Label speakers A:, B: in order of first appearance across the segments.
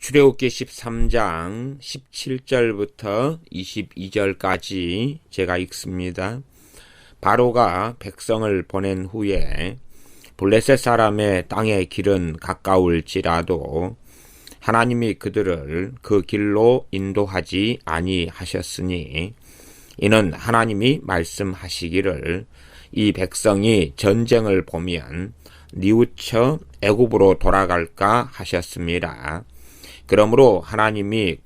A: 출애굽기 13장 17절부터 22절까지 제가 읽습니다. 바로가 백성을 보낸 후에 블레셋 사람의 땅의 길은 가까울지라도 하나님이 그들을 그 길로 인도하지 아니하셨으니 이는 하나님이 말씀하시기를 이 백성이 전쟁을 보면 뉘우쳐 애굽으로 돌아갈까 하셨습니다. 그러므로 하나님이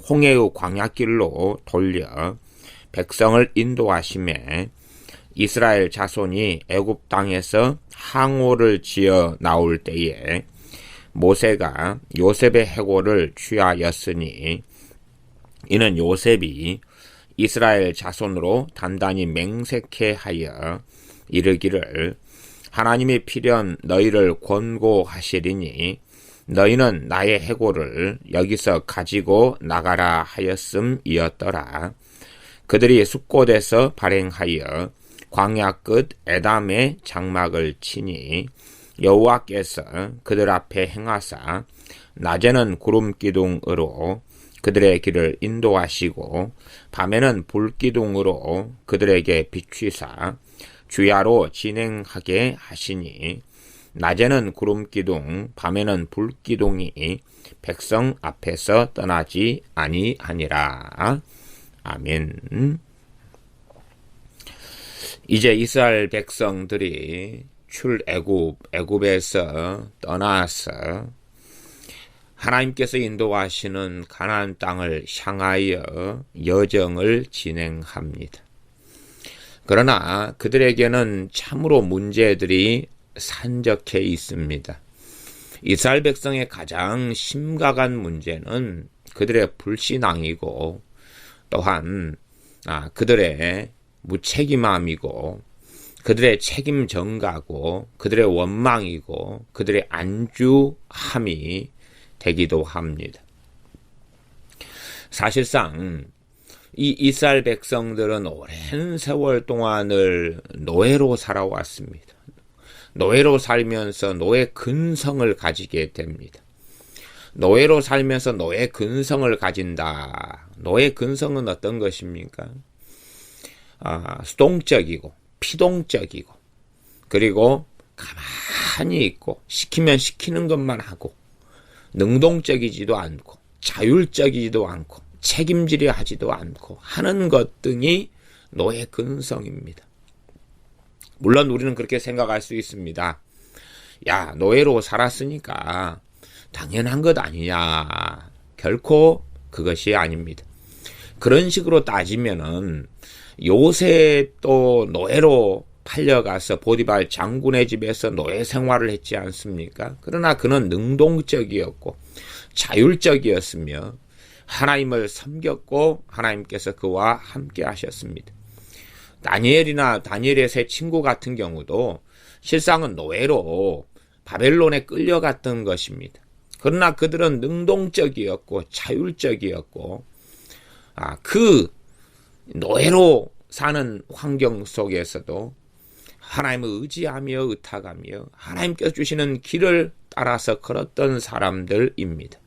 A: 홍해의 광야길로 돌려 백성을 인도하심에 이스라엘 자손이 애굽 땅에서 항오를 지어 나올 때에 모세가 요셉의 해골을 취하였으니 이는 요셉이 이스라엘 자손으로 단단히 맹세케 하여 이르기를 하나님이 필연 너희를 권고하시리니 너희는 나의 해골을 여기서 가지고 나가라 하였음이었더라. 그들이 숫곳에서 발행하여 광야 끝 에담의 장막을 치니 여호와께서 그들 앞에 행하사 낮에는 구름 기둥으로 그들의 길을 인도하시고 밤에는 불 기둥으로 그들에게 비추사 주야로 진행하게 하시니 낮에는 구름 기둥 밤에는 불 기둥이 백성 앞에서 떠나지 아니하니라. 아멘. 이제 이스라엘 백성들이 애굽에서 떠나서 하나님께서 인도하시는 가나안 땅을 향하여 여정을 진행합니다. 그러나 그들에게는 참으로 문제들이 산적해 있습니다. 이스라엘 백성의 가장 심각한 문제는 그들의 불신앙이고 또한 그들의 무책임함이고 그들의 책임 전가고 그들의 원망이고 그들의 안주함이 되기도 합니다. 사실상 이 이스라엘 백성들은 오랜 세월 동안을 노예로 살아왔습니다. 노예로 살면서 노예 근성을 가지게 됩니다. 노예로 살면서 노예 근성을 가진다. 노예 근성은 어떤 것입니까? 수동적이고 피동적이고 그리고 가만히 있고 시키면 시키는 것만 하고 능동적이지도 않고 자율적이지도 않고 책임지려 하지도 않고 하는 것 등이 노예 근성입니다. 물론 우리는 그렇게 생각할 수 있습니다. 야, 노예로 살았으니까 당연한 것 아니냐. 결코 그것이 아닙니다. 그런 식으로 따지면은 요셉도 노예로 팔려가서 보디발 장군의 집에서 노예 생활을 했지 않습니까? 그러나 그는 능동적이었고 자율적이었으며 하나님을 섬겼고 하나님께서 그와 함께 하셨습니다. 다니엘의 세 친구 같은 경우도 실상은 노예로 바벨론에 끌려갔던 것입니다. 그러나 그들은 능동적이었고 자율적이었고 그 노예로 사는 환경 속에서도 하나님을 의지하며 의탁하며 하나님께서 주시는 길을 따라서 걸었던 사람들입니다.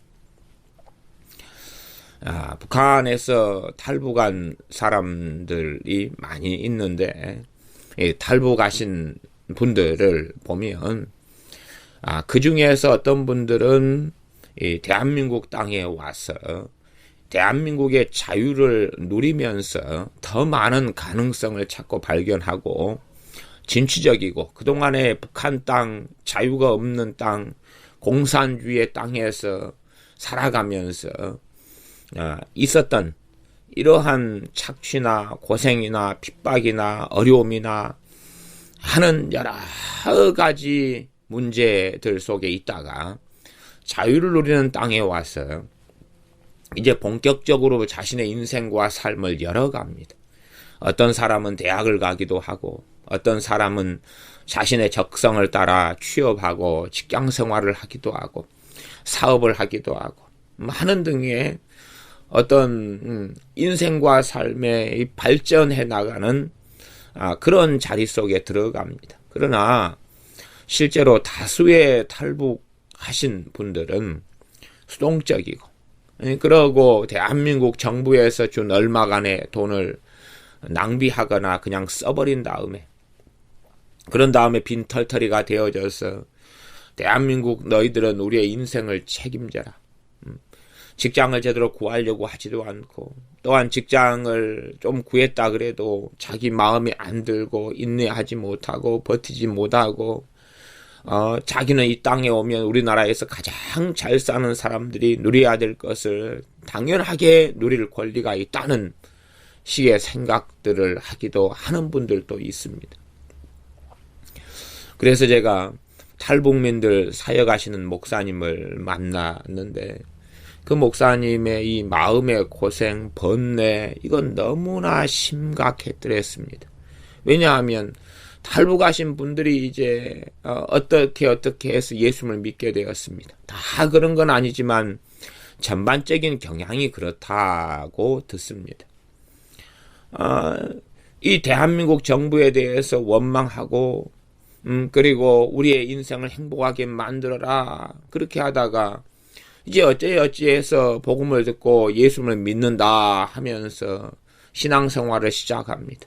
A: 북한에서 탈북한 사람들이 많이 있는데 탈북하신 분들을 보면 그 중에서 어떤 분들은 대한민국 땅에 와서 대한민국의 자유를 누리면서 더 많은 가능성을 찾고 발견하고 진취적이고 그동안의 북한 땅, 자유가 없는 땅, 공산주의의 땅에서 살아가면서 있었던 이러한 착취나 고생이나 핍박이나 어려움이나 하는 여러 가지 문제들 속에 있다가 자유를 누리는 땅에 와서 이제 본격적으로 자신의 인생과 삶을 열어갑니다. 어떤 사람은 대학을 가기도 하고 어떤 사람은 자신의 적성을 따라 취업하고 직장 생활을 하기도 하고 사업을 하기도 하고 하는 등의 어떤 인생과 삶에 발전해 나가는 그런 자리 속에 들어갑니다. 그러나 실제로 다수의 탈북하신 분들은 수동적이고, 그러고 대한민국 정부에서 준 얼마간의 돈을 낭비하거나 그냥 써버린 다음에, 그런 다음에 빈털터리가 되어져서 대한민국 너희들은 우리의 인생을 책임져라. 직장을 제대로 구하려고 하지도 않고, 또한 직장을 좀 구했다 그래도 자기 마음에 안 들고 인내하지 못하고 버티지 못하고, 자기는 이 땅에 오면 우리나라에서 가장 잘 사는 사람들이 누려야 될 것을 당연하게 누릴 권리가 있다는 식의 생각들을 하기도 하는 분들도 있습니다. 그래서 제가 탈북민들 사역하시는 목사님을 만났는데, 그 목사님의 이 마음의 고생, 번뇌, 이건 너무나 심각했더랬습니다. 왜냐하면 탈북하신 분들이 이제 어떻게 해서 예수님을 믿게 되었습니다. 다 그런 건 아니지만 전반적인 경향이 그렇다고 듣습니다. 이 대한민국 정부에 대해서 원망하고, 그리고 우리의 인생을 행복하게 만들어라, 그렇게 하다가 이제 어찌해서 복음을 듣고 예수님을 믿는다 하면서 신앙생활을 시작합니다.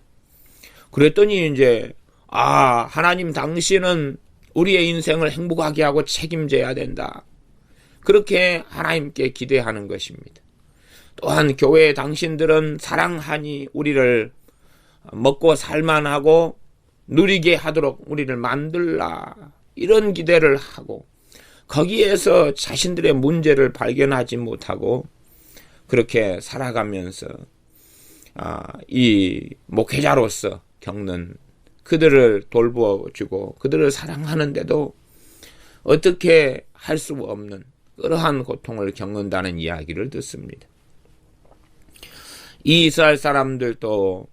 A: 그랬더니 이제 하나님 당신은 우리의 인생을 행복하게 하고 책임져야 된다, 그렇게 하나님께 기대하는 것입니다. 또한 교회 당신들은 사랑하니 우리를 먹고 살만하고 누리게 하도록 우리를 만들라, 이런 기대를 하고, 거기에서 자신들의 문제를 발견하지 못하고 그렇게 살아가면서 이 목회자로서 겪는, 그들을 돌보아주고 그들을 사랑하는데도 어떻게 할 수 없는 그러한 고통을 겪는다는 이야기를 듣습니다. 이 이스라엘 사람들도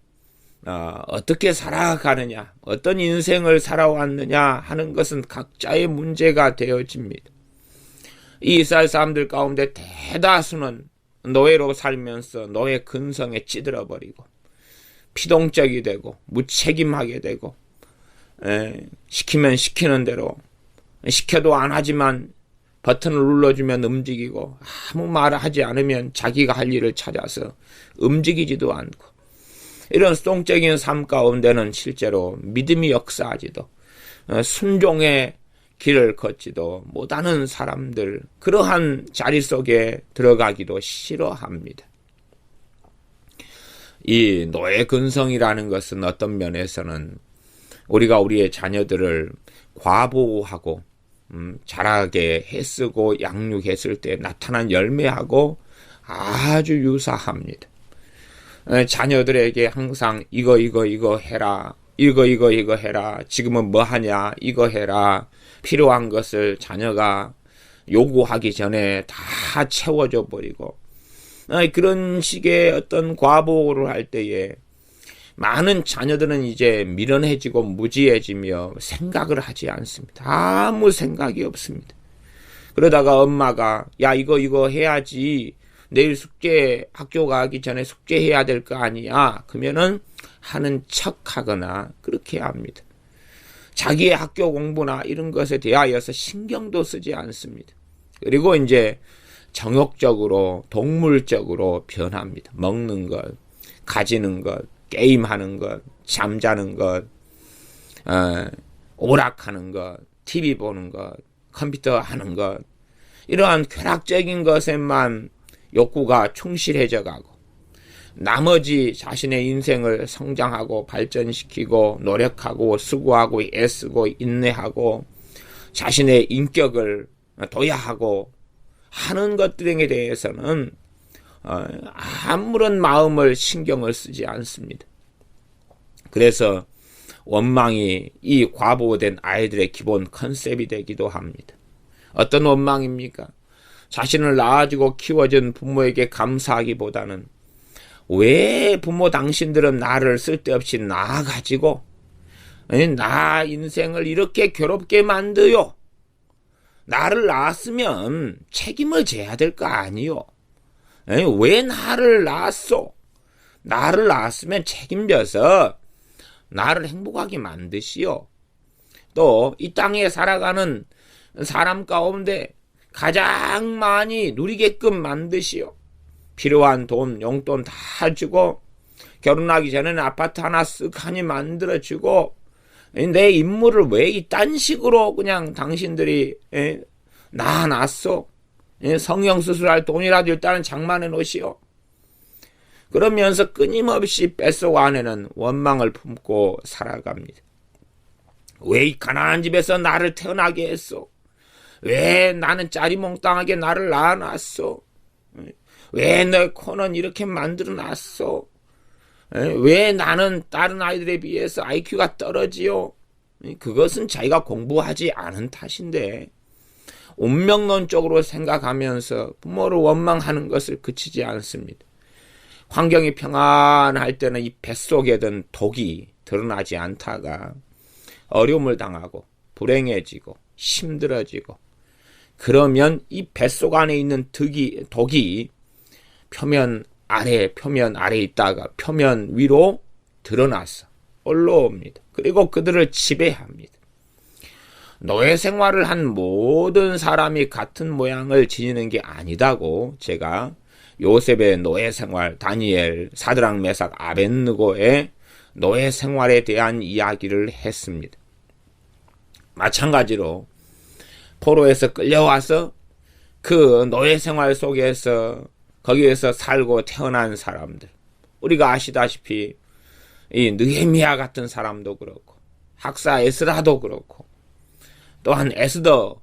A: 어떻게 살아가느냐, 어떤 인생을 살아왔느냐 하는 것은 각자의 문제가 되어집니다. 이 이스라엘 사람들 가운데 대다수는 노예로 살면서 노예 근성에 찌들어버리고 피동적이 되고 무책임하게 되고, 시키면 시키는 대로, 시켜도 안 하지만 버튼을 눌러주면 움직이고, 아무 말을 하지 않으면 자기가 할 일을 찾아서 움직이지도 않고, 이런 수동적인 삶 가운데는 실제로 믿음이 역사하지도, 순종의 길을 걷지도 못하는 사람들, 그러한 자리 속에 들어가기도 싫어합니다. 이 노예 근성이라는 것은 어떤 면에서는 우리가 우리의 자녀들을 과보호하고 자라게 애쓰고 양육했을 때 나타난 열매하고 아주 유사합니다. 자녀들에게 항상 이거 해라, 이거 해라, 지금은 뭐 하냐, 이거 해라, 필요한 것을 자녀가 요구하기 전에 다 채워줘 버리고, 그런 식의 어떤 과보호를 할 때에 많은 자녀들은 이제 미련해지고 무지해지며 생각을 하지 않습니다. 아무 생각이 없습니다. 그러다가 엄마가 야 이거 해야지, 내일 숙제, 학교 가기 전에 숙제해야 될 거 아니야, 그러면은 하는 척하거나 그렇게 합니다. 자기의 학교 공부나 이런 것에 대하여서 신경도 쓰지 않습니다. 그리고 이제 정욕적으로, 동물적으로 변합니다. 먹는 것, 가지는 것, 게임하는 것, 잠자는 것, 오락하는 것, TV 보는 것, 컴퓨터 하는 것, 이러한 쾌락적인 것에만 욕구가 충실해져 가고, 나머지 자신의 인생을 성장하고 발전시키고 노력하고 수고하고 애쓰고 인내하고 자신의 인격을 도야하고 하는 것들에 대해서는 아무런 마음을 신경을 쓰지 않습니다. 그래서 원망이 이 과보된 아이들의 기본 컨셉이 되기도 합니다. 어떤 원망입니까? 자신을 낳아주고 키워준 부모에게 감사하기보다는 왜 부모 당신들은 나를 쓸데없이 낳아가지고 나 인생을 이렇게 괴롭게 만드요? 나를 낳았으면 책임을 져야 될 거 아니요? 왜 나를 낳았소? 나를 낳았으면 책임져서 나를 행복하게 만드시오. 또 이 땅에 살아가는 사람 가운데 가장 많이 누리게끔 만드시오. 필요한 돈, 용돈 다 주고 결혼하기 전에는 아파트 하나 쓱하니 만들어주고 내 임무를 왜 이딴 식으로 그냥 당신들이 낳아놨어? 성형수술할 돈이라도 일단은 장만해 놓으시오. 그러면서 끊임없이 뱃속 안에는 원망을 품고 살아갑니다. 왜 이 가난한 집에서 나를 태어나게 했어? 왜 나는 짜리몽땅하게 나를 낳아놨어? 왜 내 코는 이렇게 만들어놨어? 왜 나는 다른 아이들에 비해서 IQ가 떨어지요? 그것은 자기가 공부하지 않은 탓인데 운명론적으로 생각하면서 부모를 원망하는 것을 그치지 않습니다. 환경이 평안할 때는 이 뱃속에 든 독이 드러나지 않다가 어려움을 당하고 불행해지고 힘들어지고 그러면 이 뱃속 안에 있는 독이 표면 아래 있다가 표면 위로 드러나서 올라옵니다. 그리고 그들을 지배합니다. 노예 생활을 한 모든 사람이 같은 모양을 지니는 게 아니다고 제가 요셉의 노예 생활, 다니엘, 사드락, 메삭, 아벳느고의 노예 생활에 대한 이야기를 했습니다. 마찬가지로 포로에서 끌려와서 그 노예 생활 속에서 거기에서 살고 태어난 사람들, 우리가 아시다시피 이 느헤미야 같은 사람도 그렇고 학사 에스라도 그렇고 또한 에스더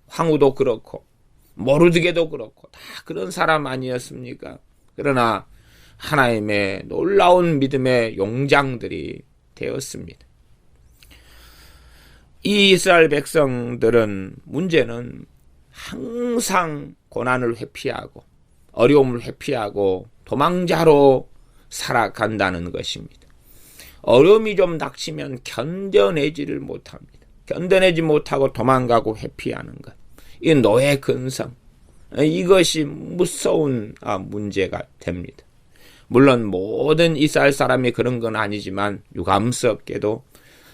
A: 황후도 그렇고 모르드게도 그렇고 다 그런 사람 아니었습니까? 그러나 하나님의 놀라운 믿음의 용장들이 되었습니다. 이 이스라엘 백성들은 문제는 항상 고난을 회피하고 어려움을 회피하고 도망자로 살아간다는 것입니다. 어려움이 좀 닥치면 견뎌내지를 못합니다. 견뎌내지 못하고 도망가고 회피하는 것. 이 노예 근성. 이것이 무서운 문제가 됩니다. 물론 모든 이스라엘 사람이 그런 건 아니지만 유감스럽게도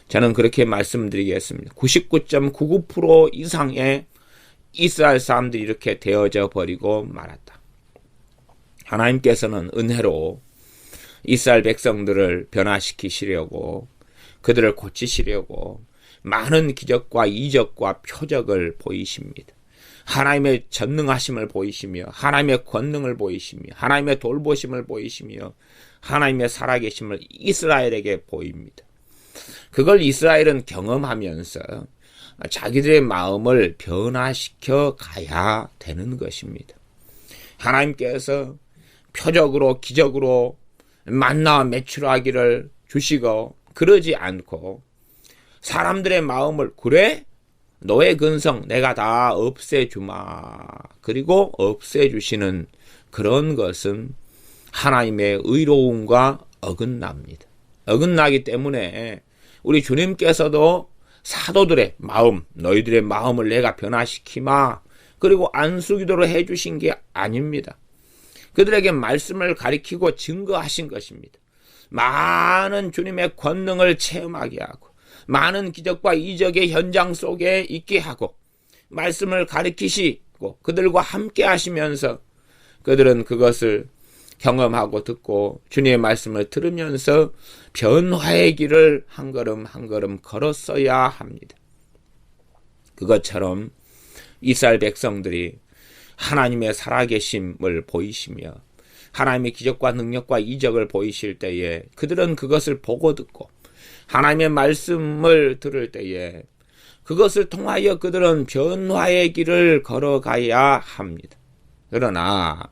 A: 저는 그렇게 말씀드리겠습니다. 99.99% 이상의 이스라엘 사람들이 이렇게 되어져 버리고 말았다. 하나님께서는 은혜로 이스라엘 백성들을 변화시키시려고 그들을 고치시려고 많은 기적과 이적과 표적을 보이십니다. 하나님의 전능하심을 보이시며 하나님의 권능을 보이시며 하나님의 돌보심을 보이시며 하나님의 살아계심을 이스라엘에게 보입니다. 그걸 이스라엘은 경험하면서 자기들의 마음을 변화시켜 가야 되는 것입니다. 하나님께서 표적으로 기적으로 만나와 메추라기를 주시고 그러지 않고 사람들의 마음을 그래? 너의 근성 내가 다 없애주마. 그리고 없애주시는 그런 것은 하나님의 의로움과 어긋납니다. 어긋나기 때문에 우리 주님께서도 사도들의 마음, 너희들의 마음을 내가 변화시키마. 그리고 안수기도를 해주신 게 아닙니다. 그들에게 말씀을 가리키고 증거하신 것입니다. 많은 주님의 권능을 체험하게 하고 많은 기적과 이적의 현장 속에 있게 하고 말씀을 가리키시고 그들과 함께 하시면서 그들은 그것을 경험하고 듣고 주님의 말씀을 들으면서 변화의 길을 한 걸음 한 걸음 걸었어야 합니다. 그것처럼 이스라엘 백성들이 하나님의 살아계심을 보이시며 하나님의 기적과 능력과 이적을 보이실 때에 그들은 그것을 보고 듣고 하나님의 말씀을 들을 때에 그것을 통하여 그들은 변화의 길을 걸어가야 합니다. 그러나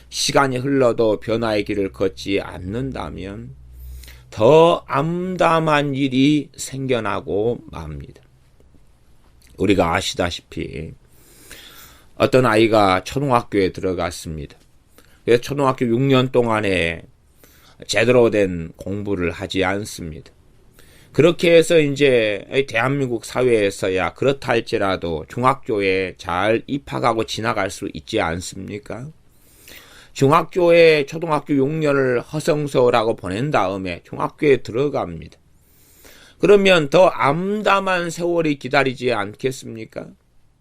A: 시간이 흘러도 변화의 길을 걷지 않는다면 더 암담한 일이 생겨나고 맙니다. 우리가 아시다시피 어떤 아이가 초등학교에 들어갔습니다. 그래서 초등학교 6년 동안에 제대로 된 공부를 하지 않습니다. 그렇게 해서 이제 대한민국 사회에서야 그렇다 할지라도 중학교에 잘 입학하고 지나갈 수 있지 않습니까? 중학교에 초등학교 6년을 허성서라고 보낸 다음에 중학교에 들어갑니다. 그러면 더 암담한 세월이 기다리지 않겠습니까?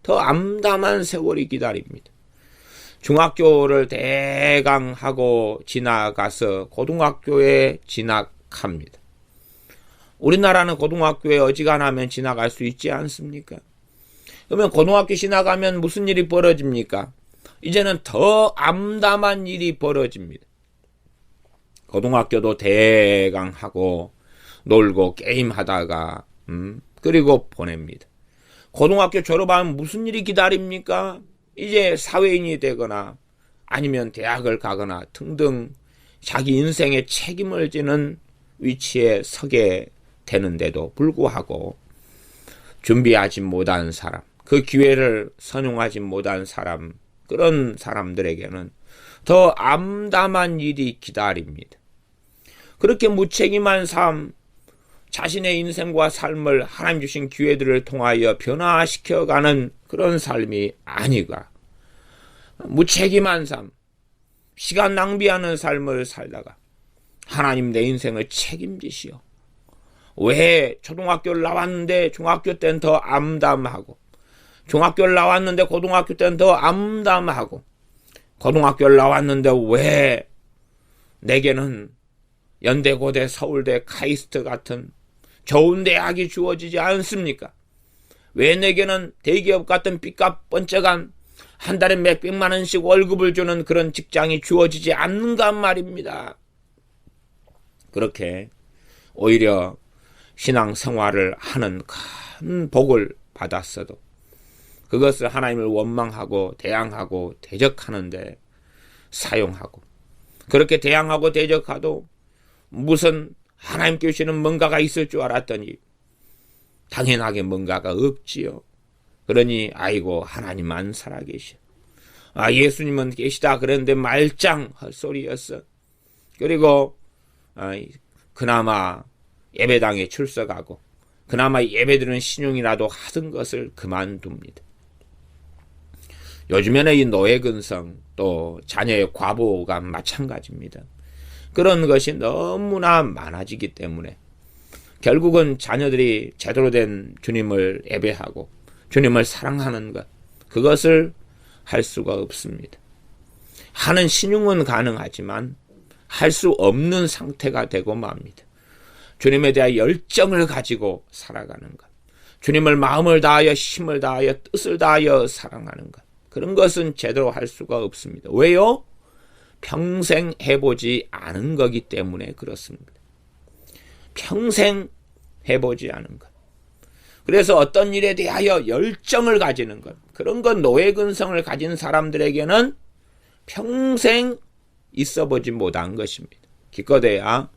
A: 더 암담한 세월이 기다립니다. 중학교를 대강 하고 지나가서 고등학교에 진학합니다. 우리나라는 고등학교에 어지간하면 지나갈 수 있지 않습니까? 그러면 고등학교 지나가면 무슨 일이 벌어집니까? 이제는 더 암담한 일이 벌어집니다. 고등학교도 대강 하고 놀고 게임하다가 그리고 보냅니다. 고등학교 졸업하면 무슨 일이 기다립니까? 이제 사회인이 되거나 아니면 대학을 가거나 등등 자기 인생의 책임을 지는 위치에 서게 되는데도 불구하고 준비하지 못한 사람, 그 기회를 선용하지 못한 사람, 그런 사람들에게는 더 암담한 일이 기다립니다. 그렇게 무책임한 삶, 자신의 인생과 삶을 하나님 주신 기회들을 통하여 변화시켜가는 그런 삶이 아니가, 무책임한 삶, 시간 낭비하는 삶을 살다가 하나님 내 인생을 책임지시오. 왜 초등학교를 나왔는데 중학교 때는 더 암담하고, 중학교를 나왔는데 고등학교 때는 더 암담하고, 고등학교를 나왔는데 왜 내게는 연대, 고대, 서울대, 카이스트 같은 좋은 대학이 주어지지 않습니까? 왜 내게는 대기업 같은 삐까 번쩍한 한 달에 몇백만 원씩 월급을 주는 그런 직장이 주어지지 않는가 말입니다. 그렇게 오히려 신앙생활을 하는 큰 복을 받았어도 그것을 하나님을 원망하고 대항하고 대적하는데 사용하고, 그렇게 대항하고 대적하도 무슨 하나님께 주시는 뭔가가 있을 줄 알았더니 당연하게 뭔가가 없지요. 그러니 아이고 하나님만 살아계셔. 예수님은 계시다 그랬는데 말짱 헛소리였어. 그리고 그나마 예배당에 출석하고 그나마 예배드리는 신용이라도 하던 것을 그만둡니다. 요즘에는 이 노예근성 또 자녀의 과부가 마찬가지입니다. 그런 것이 너무나 많아지기 때문에 결국은 자녀들이 제대로 된 주님을 예배하고 주님을 사랑하는 것, 그것을 할 수가 없습니다. 하는 신용은 가능하지만 할 수 없는 상태가 되고 맙니다. 주님에 대한 열정을 가지고 살아가는 것, 주님을 마음을 다하여 힘을 다하여 뜻을 다하여 사랑하는 것, 그런 것은 제대로 할 수가 없습니다. 왜요? 평생 해보지 않은 거기 때문에 그렇습니다. 평생 해보지 않은 것. 그래서 어떤 일에 대하여 열정을 가지는 것, 그런 건 노예근성을 가진 사람들에게는 평생 있어보지 못한 것입니다. 기껏해야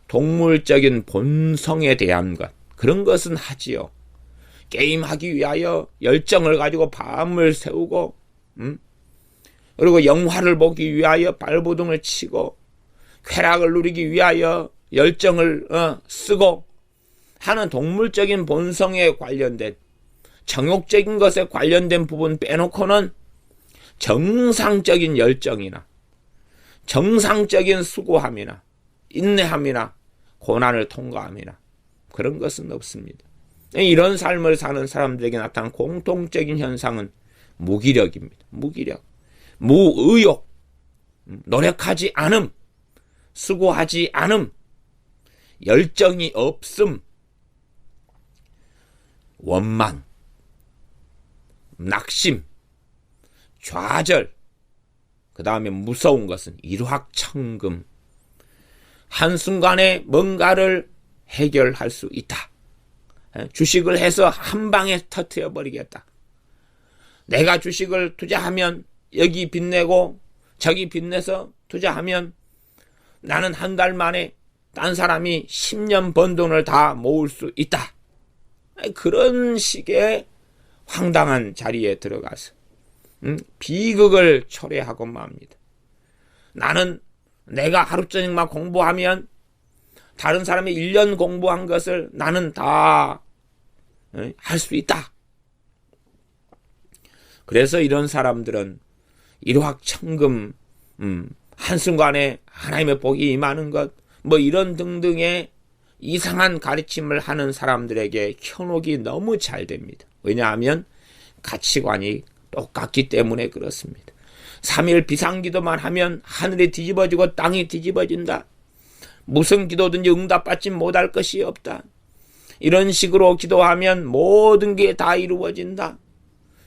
A: 동물적인 본성에 대한 것, 그런 것은 하지요. 게임하기 위하여 열정을 가지고 밤을 새우고 그리고 영화를 보기 위하여 발버둥을 치고 쾌락을 누리기 위하여 열정을 쓰고 하는 동물적인 본성에 관련된 정욕적인 것에 관련된 부분 빼놓고는 정상적인 열정이나 정상적인 수고함이나 인내함이나 고난을 통과함이나 그런 것은 없습니다. 이런 삶을 사는 사람들에게 나타난 공통적인 현상은 무기력입니다. 무기력, 무의욕, 노력하지 않음, 수고하지 않음, 열정이 없음, 원망, 낙심, 좌절, 그 다음에 무서운 것은 일확천금, 한순간에 뭔가를 해결할 수 있다. 주식을 해서 한 방에 터뜨려 버리겠다. 내가 주식을 투자하면 여기 빚내고 저기 빚내서 투자하면 나는 한 달 만에 딴 사람이 10년 번 돈을 다 모을 수 있다. 그런 식의 황당한 자리에 들어가서 비극을 초래하고 맙니다. 나는 내가 하루 저녁만 공부하면 다른 사람이 1년 공부한 것을 나는 다 할 수 있다. 그래서 이런 사람들은 일확천금, 한순간에 하나님의 복이 임하는 것, 이런 등등의 이상한 가르침을 하는 사람들에게 현혹이 너무 잘 됩니다. 왜냐하면 가치관이 똑같기 때문에 그렇습니다. 3일 비상기도만 하면 하늘이 뒤집어지고 땅이 뒤집어진다. 무슨 기도든지 응답받지 못할 것이 없다. 이런 식으로 기도하면 모든 게 다 이루어진다.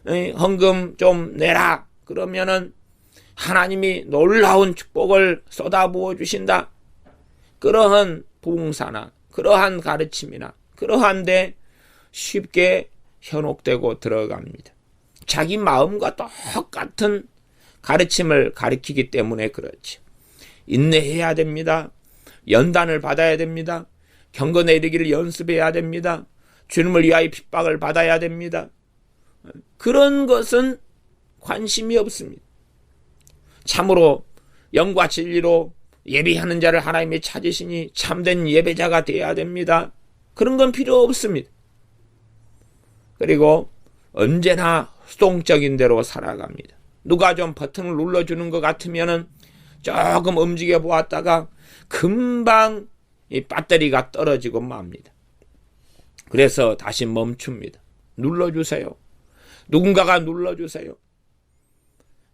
A: 헌금 좀 내라. 그러면은 하나님이 놀라운 축복을 쏟아부어 주신다. 그러한 부흥사나 그러한 가르침이나 그러한 데 쉽게 현혹되고 들어갑니다. 자기 마음과 똑같은 가르침을 가르치기 때문에 그렇지. 인내해야 됩니다. 연단을 받아야 됩니다. 경건 내리기를 연습해야 됩니다. 주님을 위하여 핍박을 받아야 됩니다. 그런 것은 관심이 없습니다. 참으로 영과 진리로 예배하는 자를 하나님이 찾으시니 참된 예배자가 되어야 됩니다. 그런 건 필요 없습니다. 그리고 언제나 수동적인 대로 살아갑니다. 누가 좀 버튼을 눌러주는 것 같으면은 조금 움직여 보았다가 금방 이 배터리가 떨어지고 맙니다. 그래서 다시 멈춥니다. 눌러주세요. 누군가가 눌러주세요.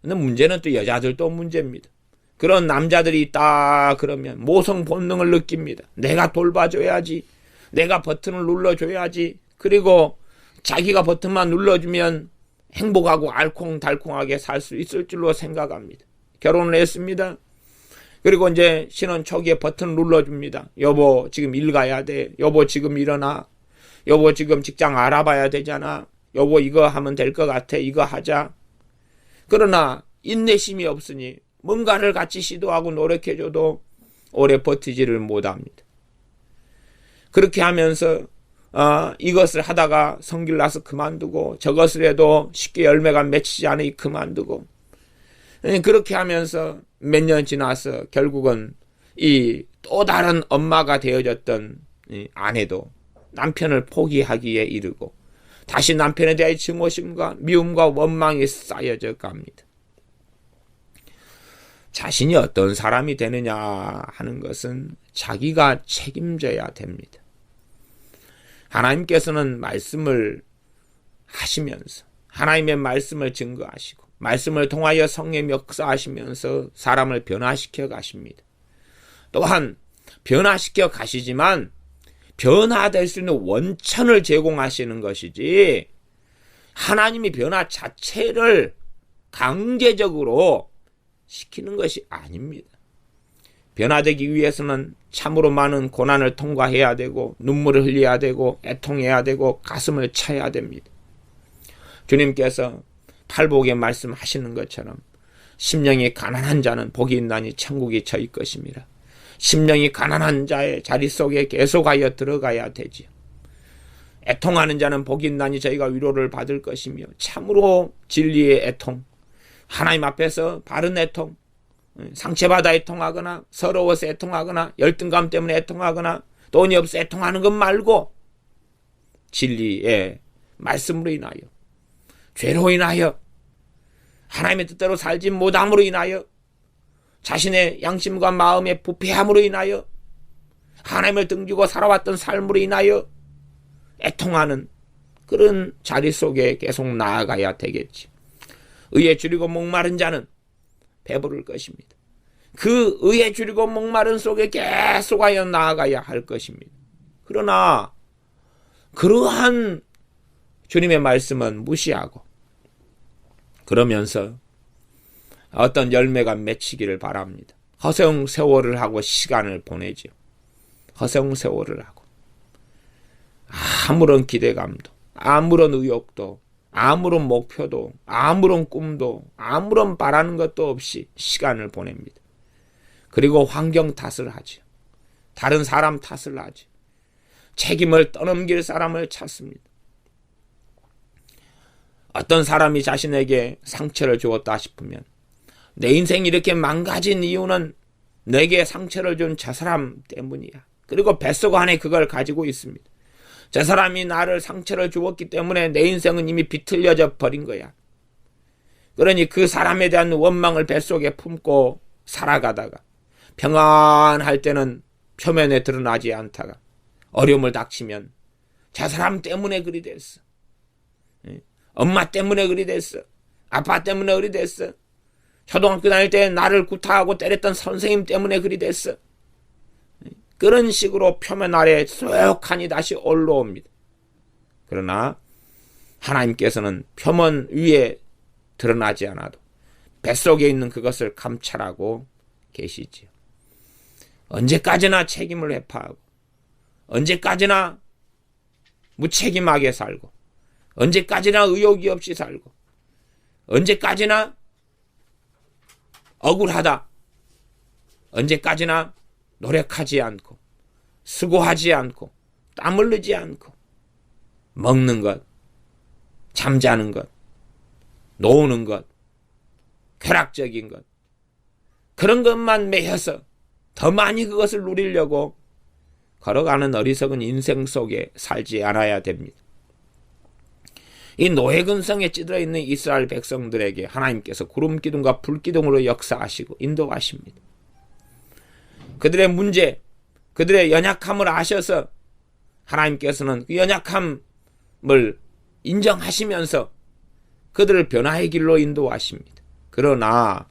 A: 근데 문제는 또 여자들도 문제입니다. 그런 남자들이 있다 그러면 모성 본능을 느낍니다. 내가 돌봐줘야지. 내가 버튼을 눌러줘야지. 그리고 자기가 버튼만 눌러주면 행복하고 알콩달콩하게 살 수 있을 줄로 생각합니다. 결혼을 했습니다. 그리고 이제 신혼 초기에 버튼 눌러줍니다. 여보 지금 일 가야 돼. 여보 지금 일어나. 여보 지금 직장 알아봐야 되잖아. 여보 이거 하면 될 것 같아. 이거 하자. 그러나 인내심이 없으니 뭔가를 같이 시도하고 노력해줘도 오래 버티지를 못합니다. 그렇게 하면서 이것을 하다가 성질 나서 그만두고 저것을 해도 쉽게 열매가 맺히지 않으니 그만두고 그렇게 하면서 몇 년 지나서 결국은 이 또 다른 엄마가 되어졌던 아내도 남편을 포기하기에 이르고 다시 남편에 대한 증오심과 미움과 원망이 쌓여져 갑니다. 자신이 어떤 사람이 되느냐 하는 것은 자기가 책임져야 됩니다. 하나님께서는 말씀을 하시면서 하나님의 말씀을 증거하시고 말씀을 통하여 성령 역사하시면서 사람을 변화시켜 가십니다. 또한 변화시켜 가시지만 변화될 수 있는 원천을 제공하시는 것이지 하나님이 변화 자체를 강제적으로 시키는 것이 아닙니다. 변화되기 위해서는 참으로 많은 고난을 통과해야 되고 눈물을 흘려야 되고 애통해야 되고 가슴을 쳐야 됩니다. 주님께서 팔복에 말씀하시는 것처럼 심령이 가난한 자는 복이 있나니 천국이 저희 것입니다. 심령이 가난한 자의 자리 속에 계속하여 들어가야 되지요. 애통하는 자는 복이 있나니 저희가 위로를 받을 것이며 참으로 진리의 애통, 하나님 앞에서 바른 애통, 상처받아 애통하거나 서러워서 애통하거나 열등감 때문에 애통하거나 돈이 없어 애통하는 것 말고 진리의 말씀으로 인하여 죄로 인하여 하나님의 뜻대로 살지 못함으로 인하여 자신의 양심과 마음의 부패함으로 인하여 하나님을 등지고 살아왔던 삶으로 인하여 애통하는 그런 자리 속에 계속 나아가야 되겠지. 의에 줄이고 목마른 자는 배부를 것입니다. 그 의에 줄이고 목마른 속에 계속하여 나아가야 할 것입니다. 그러나 그러한 주님의 말씀은 무시하고 그러면서 어떤 열매가 맺히기를 바랍니다. 허송 세월을 하고 시간을 보내죠. 허송 세월을 하고 아무런 기대감도 아무런 의욕도 아무런 목표도 아무런 꿈도 아무런 바라는 것도 없이 시간을 보냅니다. 그리고 환경 탓을 하죠. 다른 사람 탓을 하죠. 책임을 떠넘길 사람을 찾습니다. 어떤 사람이 자신에게 상처를 주었다 싶으면 내 인생이 이렇게 망가진 이유는 내게 상처를 준 저 사람 때문이야. 그리고 뱃속 안에 그걸 가지고 있습니다. 저 사람이 나를 상처를 주었기 때문에 내 인생은 이미 비틀려져 버린 거야. 그러니 그 사람에 대한 원망을 뱃속에 품고 살아가다가 평안할 때는 표면에 드러나지 않다가 어려움을 닥치면 저 사람 때문에 그리 됐어. 엄마 때문에 그리 됐어. 아빠 때문에 그리 됐어. 초등학교 다닐 때 나를 구타하고 때렸던 선생님 때문에 그리 됐어. 그런 식으로 표면 아래 쏙하니 다시 올라옵니다. 그러나 하나님께서는 표면 위에 드러나지 않아도 뱃속에 있는 그것을 감찰하고 계시지요. 언제까지나 책임을 회피하고 언제까지나 무책임하게 살고 언제까지나 의욕이 없이 살고 언제까지나 억울하다. 언제까지나 노력하지 않고 수고하지 않고 땀 흘리지 않고 먹는 것, 잠자는 것, 노는 것, 쾌락적인 것 그런 것만 매여서 더 많이 그것을 누리려고 걸어가는 어리석은 인생 속에 살지 않아야 됩니다. 이 노예 근성에 찌들어 있는 이스라엘 백성들에게 하나님께서 구름 기둥과 불 기둥으로 역사하시고 인도하십니다. 그들의 문제, 그들의 연약함을 아셔서 하나님께서는 그 연약함을 인정하시면서 그들을 변화의 길로 인도하십니다. 그러나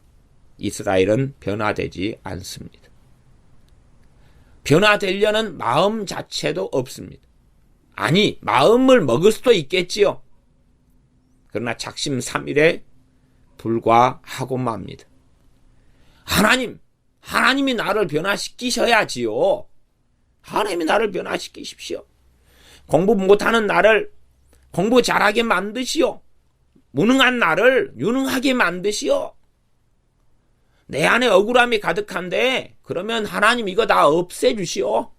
A: 이스라엘은 변화되지 않습니다. 변화되려는 마음 자체도 없습니다. 아니, 마음을 먹을 수도 있겠지요. 그러나 작심삼일에 불과하고 맙니다. 하나님이 나를 변화시키셔야지요. 하나님이 나를 변화시키십시오. 공부 못하는 나를 공부 잘하게 만드시오. 무능한 나를 유능하게 만드시오. 내 안에 억울함이 가득한데 그러면 하나님 이거 다 없애주시오.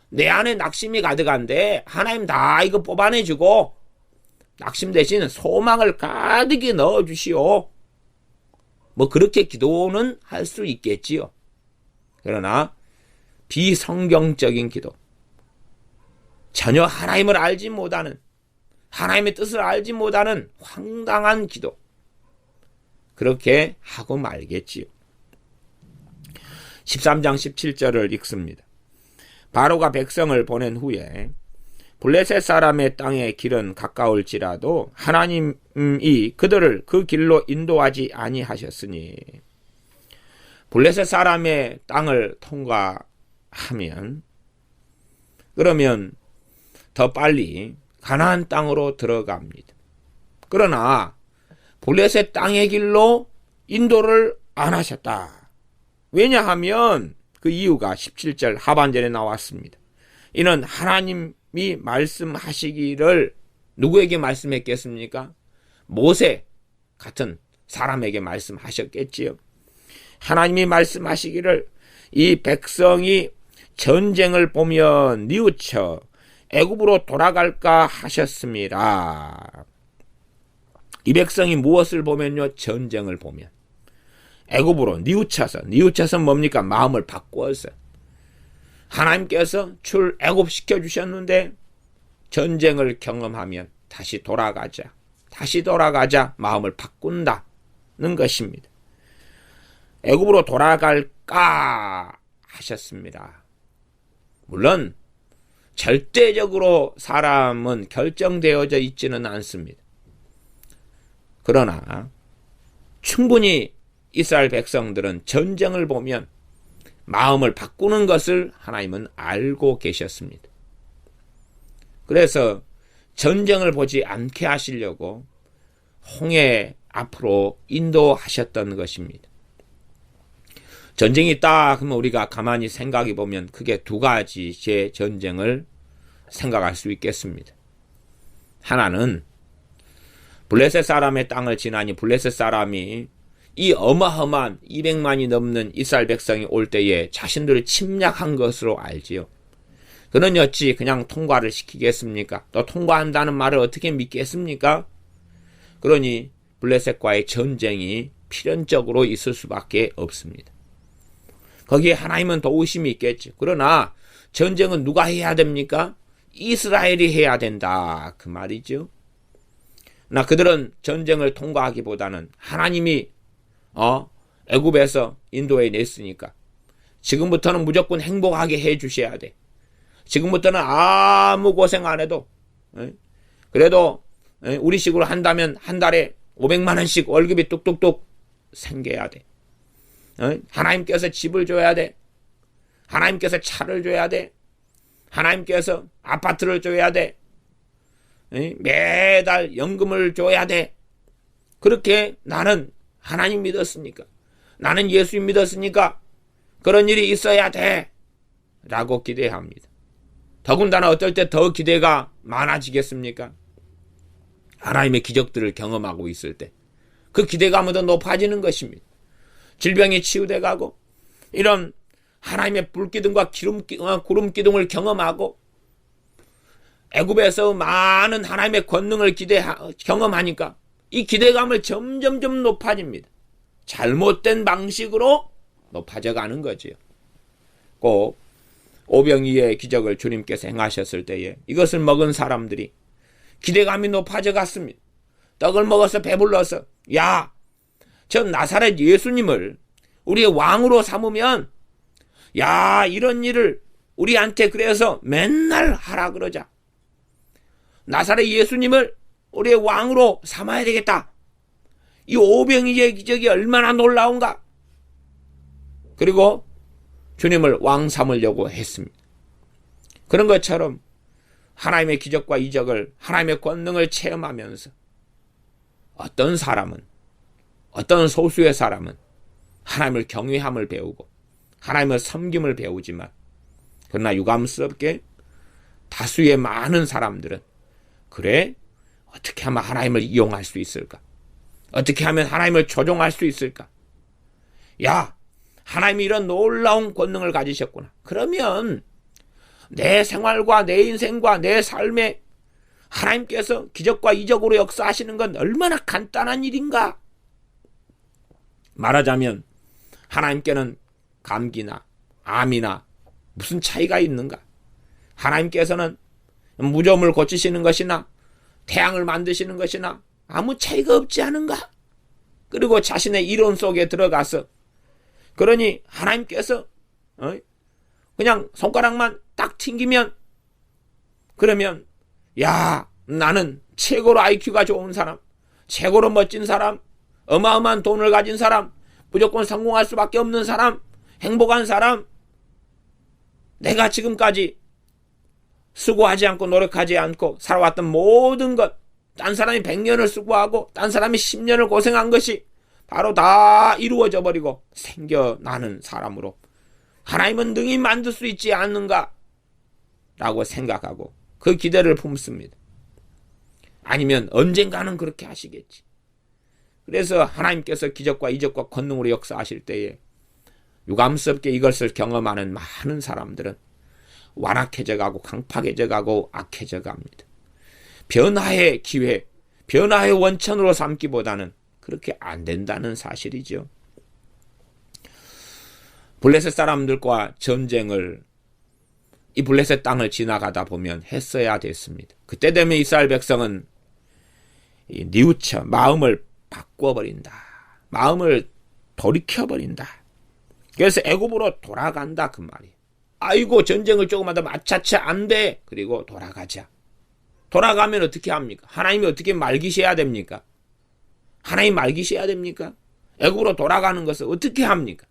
A: 내 안에 낙심이 가득한데 하나님 다 이거 뽑아내주고 낙심 대신 소망을 가득히 넣어주시오. 뭐 그렇게 기도는 할 수 있겠지요. 그러나 비성경적인 기도, 전혀 하나님을 알지 못하는, 하나님의 뜻을 알지 못하는 황당한 기도, 그렇게 하고 말겠지요. 13장 17절을 읽습니다. 바로가 백성을 보낸 후에 블레셋 사람의 땅의 길은 가까울지라도 하나님이 그들을 그 길로 인도하지 아니하셨으니, 블레셋 사람의 땅을 통과하면 그러면 더 빨리 가나안 땅으로 들어갑니다. 그러나 블레셋 땅의 길로 인도를 안 하셨다. 왜냐하면 그 이유가 17절 하반절에 나왔습니다. 이는 하나님이 말씀하시기를 누구에게 말씀했겠습니까? 모세 같은 사람에게 말씀하셨겠지요. 하나님이 말씀하시기를 이 백성이 전쟁을 보면 뉘우쳐 애굽으로 돌아갈까 하셨습니다. 이 백성이 무엇을 보면요? 전쟁을 보면 애굽으로 뉘우쳐서 뭡니까? 마음을 바꾸어서 하나님께서 출애굽 시켜주셨는데 전쟁을 경험하면 다시 돌아가자 마음을 바꾼다는 것입니다. 애굽으로 돌아갈까 하셨습니다. 물론 절대적으로 사람은 결정되어져 있지는 않습니다. 그러나 충분히 이스라엘 백성들은 전쟁을 보면 마음을 바꾸는 것을 하나님은 알고 계셨습니다. 그래서 전쟁을 보지 않게 하시려고 홍해 앞으로 인도하셨던 것입니다. 전쟁이 있다 그러면 우리가 가만히 생각해 보면 크게 두 가지의 전쟁을 생각할 수 있겠습니다. 하나는 블레셋 사람의 땅을 지나니 블레셋 사람이 이 어마어마한 200만이 넘는 이스라엘 백성이 올 때에 자신들을 침략한 것으로 알지요. 그는 어찌 그냥 통과를 시키겠습니까? 또 통과한다는 말을 어떻게 믿겠습니까? 그러니 블레셋과의 전쟁이 필연적으로 있을 수밖에 없습니다. 거기에 하나님은 도우심이 있겠죠. 그러나 전쟁은 누가 해야 됩니까? 이스라엘이 해야 된다 그 말이죠. 나 그들은 전쟁을 통과하기보다는 하나님이 애굽에서 인도해 냈으니까 지금부터는 무조건 행복하게 해 주셔야 돼. 지금부터는 아무 고생 안 해도 그래도 우리식으로 한다면 한 달에 500만 원씩 월급이 뚝뚝뚝 생겨야 돼. 하나님께서 집을 줘야 돼. 하나님께서 차를 줘야 돼. 하나님께서 아파트를 줘야 돼. 매달 연금을 줘야 돼. 그렇게 나는 하나님 믿었으니까, 나는 예수 믿었으니까 그런 일이 있어야 돼 라고 기대합니다. 더군다나 어떨 때 더 기대가 많아지겠습니까? 하나님의 기적들을 경험하고 있을 때 그 기대감은 더 높아지는 것입니다. 질병이 치유돼 가고 이런 하나님의 불기둥과 구름 기둥을 경험하고 애굽에서 많은 하나님의 권능을 경험하니까 이 기대감을 점점점 높아집니다. 잘못된 방식으로 높아져 가는 거지요. 꼭 오병이의 기적을 주님께서 행하셨을 때에 이것을 먹은 사람들이 기대감이 높아져 갔습니다. 떡을 먹어서 배불러서 야, 저 나사렛 예수님을 우리의 왕으로 삼으면 야, 이런 일을 우리한테 그래서 맨날 하라 그러자. 나사렛 예수님을 우리의 왕으로 삼아야 되겠다. 이 오병이의 기적이 얼마나 놀라운가. 그리고 주님을 왕 삼으려고 했습니다. 그런 것처럼 하나님의 기적과 이적을, 하나님의 권능을 체험하면서 어떤 사람은, 어떤 소수의 사람은 하나님을 경외함을 배우고 하나님을 섬김을 배우지만, 그러나 유감스럽게 다수의 많은 사람들은 그래, 어떻게 하면 하나님을 이용할 수 있을까? 어떻게 하면 하나님을 조종할 수 있을까? 야, 하나님이 이런 놀라운 권능을 가지셨구나. 그러면 내 생활과 내 인생과 내 삶에 하나님께서 기적과 이적으로 역사하시는 건 얼마나 간단한 일인가? 말하자면 하나님께는 감기나 암이나 무슨 차이가 있는가? 하나님께서는 무좀을 고치시는 것이나 태양을 만드시는 것이나 아무 차이가 없지 않은가? 그리고 자신의 이론 속에 들어가서 그러니 하나님께서 그냥 손가락만 딱 튕기면 그러면 야, 나는 최고로 IQ가 좋은 사람, 최고로 멋진 사람, 어마어마한 돈을 가진 사람, 무조건 성공할 수밖에 없는 사람, 행복한 사람, 내가 지금까지 수고하지 않고 노력하지 않고 살아왔던 모든 것, 딴 사람이 100년을 수고하고 딴 사람이 10년을 고생한 것이 바로 다 이루어져 버리고 생겨나는 사람으로 하나님은 능히 만들 수 있지 않는가 라고 생각하고 그 기대를 품습니다. 아니면 언젠가는 그렇게 하시겠지. 그래서 하나님께서 기적과 이적과 권능으로 역사하실 때에 유감스럽게 이것을 경험하는 많은 사람들은 완악해져 가고 강팍해져 가고 악해져 갑니다. 변화의 기회, 변화의 원천으로 삼기보다는 그렇게 안 된다는 사실이죠. 블레셋 사람들과 전쟁을 이 블레셋 땅을 지나가다 보면 했어야 됐습니다. 그때 되면 이스라엘 백성은 뉘우쳐 마음을 바꿔버린다. 마음을 돌이켜버린다. 그래서 애굽으로 돌아간다 그 말이에요. 아이고 전쟁을 조금 하다 마차차 안 돼. 그리고 돌아가자. 돌아가면 어떻게 합니까? 하나님이 어떻게 말기셔야 됩니까? 하나님 말기셔야 됩니까? 애굽으로 돌아가는 것을 어떻게 합니까?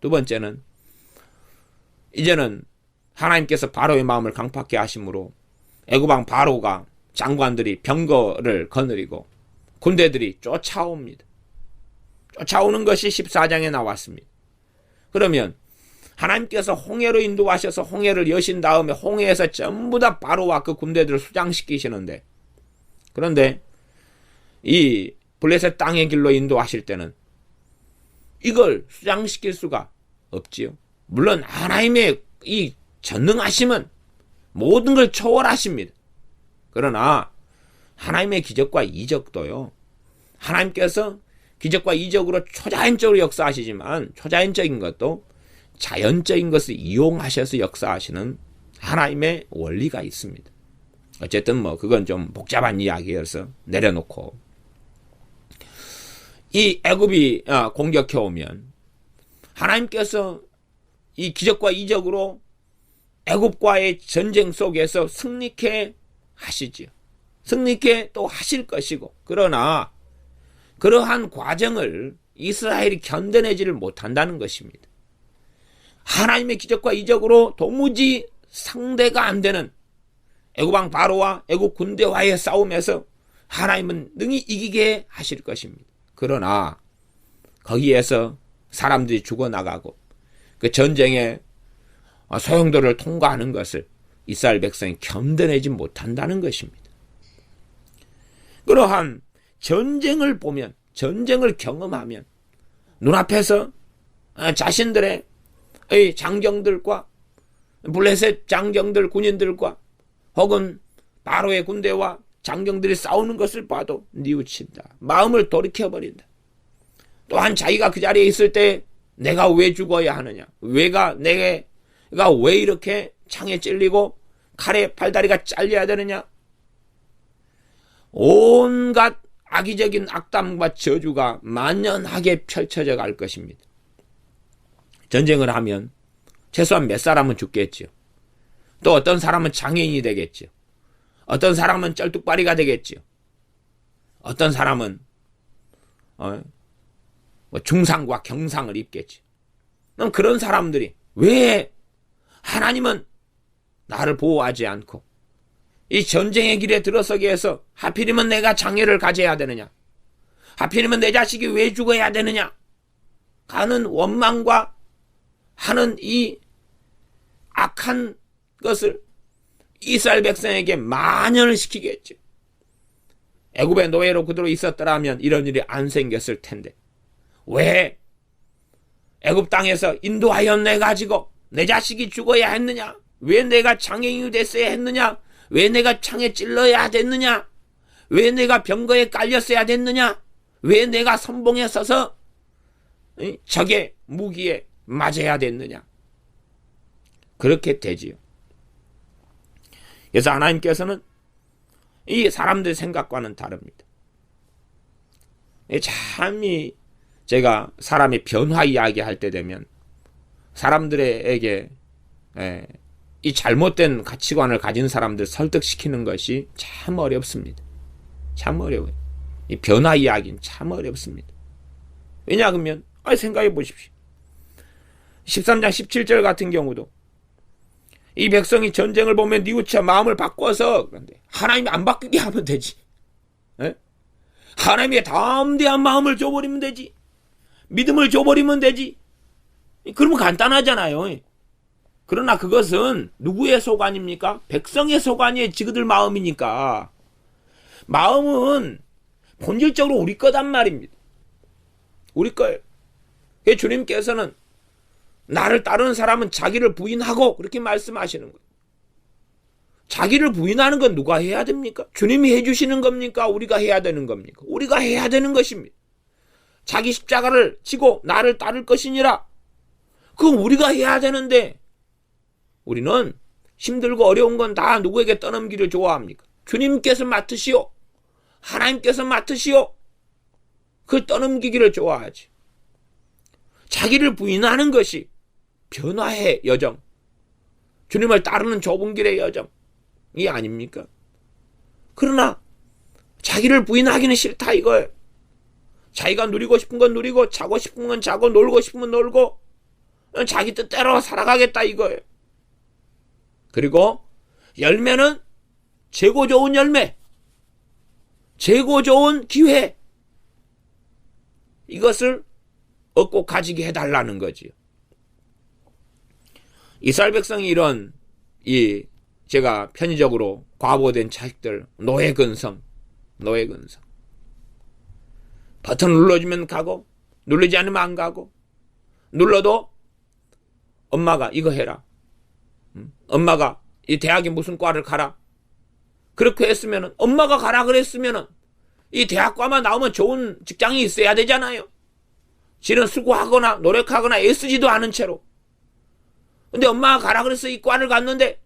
A: 두 번째는 이제는 하나님께서 바로의 마음을 강팍케 하심으로 애굽왕 바로가 장관들이 병거를 거느리고 군대들이 쫓아옵니다. 쫓아오는 것이 14장에 나왔습니다. 그러면 하나님께서 홍해로 인도하셔서 홍해를 여신 다음에 홍해에서 전부 다 바로와 그 군대들을 수장시키시는데, 그런데 이 블레셋 땅의 길로 인도하실 때는 이걸 수장시킬 수가 없지요. 물론 하나님의 이 전능하심은 모든 걸 초월하십니다. 그러나 하나님의 기적과 이적도요, 하나님께서 기적과 이적으로 초자연적으로 역사하시지만 초자연적인 것도 자연적인 것을 이용하셔서 역사하시는 하나님의 원리가 있습니다. 어쨌든 그건 좀 복잡한 이야기여서 내려놓고, 이 애굽이 공격해 오면 하나님께서 이 기적과 이적으로 애굽과의 전쟁 속에서 승리케 하시지요. 승리케 또 하실 것이고, 그러나 그러한 과정을 이스라엘이 견뎌내지를 못한다는 것입니다. 하나님의 기적과 이적으로 도무지 상대가 안 되는 애굽왕 바로와 애굽 군대와의 싸움에서 하나님은 능히 이기게 하실 것입니다. 그러나 거기에서 사람들이 죽어나가고 그 전쟁의 소용돌이를 통과하는 것을 이스라엘 백성이 견뎌내지 못한다는 것입니다. 그러한 전쟁을 보면, 전쟁을 경험하면 눈앞에서 자신들의 장정들과 블레셋 장정들, 군인들과 혹은 바로의 군대와 장정들이 싸우는 것을 봐도 뉘우친다. 마음을 돌이켜버린다. 또한 자기가 그 자리에 있을 때 내가 왜 죽어야 하느냐, 내가 왜 이렇게 창에 찔리고 칼에 팔다리가 잘려야 되느냐, 온갖 악의적인 악담과 저주가 만연하게 펼쳐져 갈 것입니다. 전쟁을 하면 최소한 몇 사람은 죽겠죠. 또 어떤 사람은 장애인이 되겠죠. 어떤 사람은 쩔뚝발이가 되겠죠. 어떤 사람은 중상과 경상을 입겠죠. 그럼 그런 사람들이 왜 하나님은 나를 보호하지 않고 이 전쟁의 길에 들어서게 해서 하필이면 내가 장애를 가져야 되느냐, 하필이면 내 자식이 왜 죽어야 되느냐 하는 원망과 하는 이 악한 것을 이스라엘 백성에게 만연을 시키겠죠. 애굽의 노예로 그대로 있었더라면 이런 일이 안 생겼을 텐데 왜 애굽 땅에서 인도하여 내가지고 내 자식이 죽어야 했느냐, 왜 내가 장애인이 됐어야 했느냐, 왜 내가 창에 찔러야 됐느냐, 왜 내가 병거에 깔렸어야 됐느냐, 왜 내가 선봉에 서서 적의 무기에 맞아야 됐느냐. 그렇게 되지요. 그래서 하나님께서는 이 사람들 생각과는 다릅니다. 참이 제가 사람의 변화 이야기할 때 되면 사람들에게 이 잘못된 가치관을 가진 사람들 설득시키는 것이 참 어렵습니다. 참 어려워요. 이 변화 이야기는 참 어렵습니다. 왜냐 그러면 생각해 보십시오. 13장 17절 같은 경우도 이 백성이 전쟁을 보면 뉘우쳐 마음을 바꿔서, 그런데 하나님이 안 바뀌게 하면 되지. 하나님의 담대한 마음을 줘버리면 되지. 믿음을 줘버리면 되지. 그러면 간단하잖아요. 그러나 그것은 누구의 소관입니까? 백성의 소관이에요. 지그들 마음이니까. 마음은 본질적으로 우리 거단 말입니다. 우리 거예요. 주님께서는 나를 따르는 사람은 자기를 부인하고 그렇게 말씀하시는 거예요. 자기를 부인하는 건 누가 해야 됩니까? 주님이 해주시는 겁니까? 우리가 해야 되는 겁니까? 우리가 해야 되는 것입니다. 자기 십자가를 지고 나를 따를 것이니라. 그건 우리가 해야 되는데 우리는 힘들고 어려운 건 다 누구에게 떠넘기를 좋아합니까? 주님께서 맡으시오. 하나님께서 맡으시오. 그 떠넘기기를 좋아하지. 자기를 부인하는 것이 변화의 여정, 주님을 따르는 좁은 길의 여정이 아닙니까? 그러나 자기를 부인하기는 싫다 이거예요. 자기가 누리고 싶은 건 누리고 자고 싶은 건 자고 놀고 싶은 건 놀고 자기 뜻대로 살아가겠다 이거예요. 그리고 열매는 재고 좋은 열매, 재고 좋은 기회, 이것을 얻고 가지게 해달라는 거지요. 이스라엘 백성이 이런 제가 편의적으로 과보된 자식들, 노예근성 버튼 눌러주면 가고 누르지 않으면 안 가고, 눌러도 엄마가 이거 해라, 엄마가 이 대학에 무슨 과를 가라, 그렇게 했으면은, 엄마가 가라 그랬으면은 이 대학과만 나오면 좋은 직장이 있어야 되잖아요. 실은 수고하거나 노력하거나 애쓰지도 않은 채로. 근데 엄마가 가라 그래서 이 과를 갔는데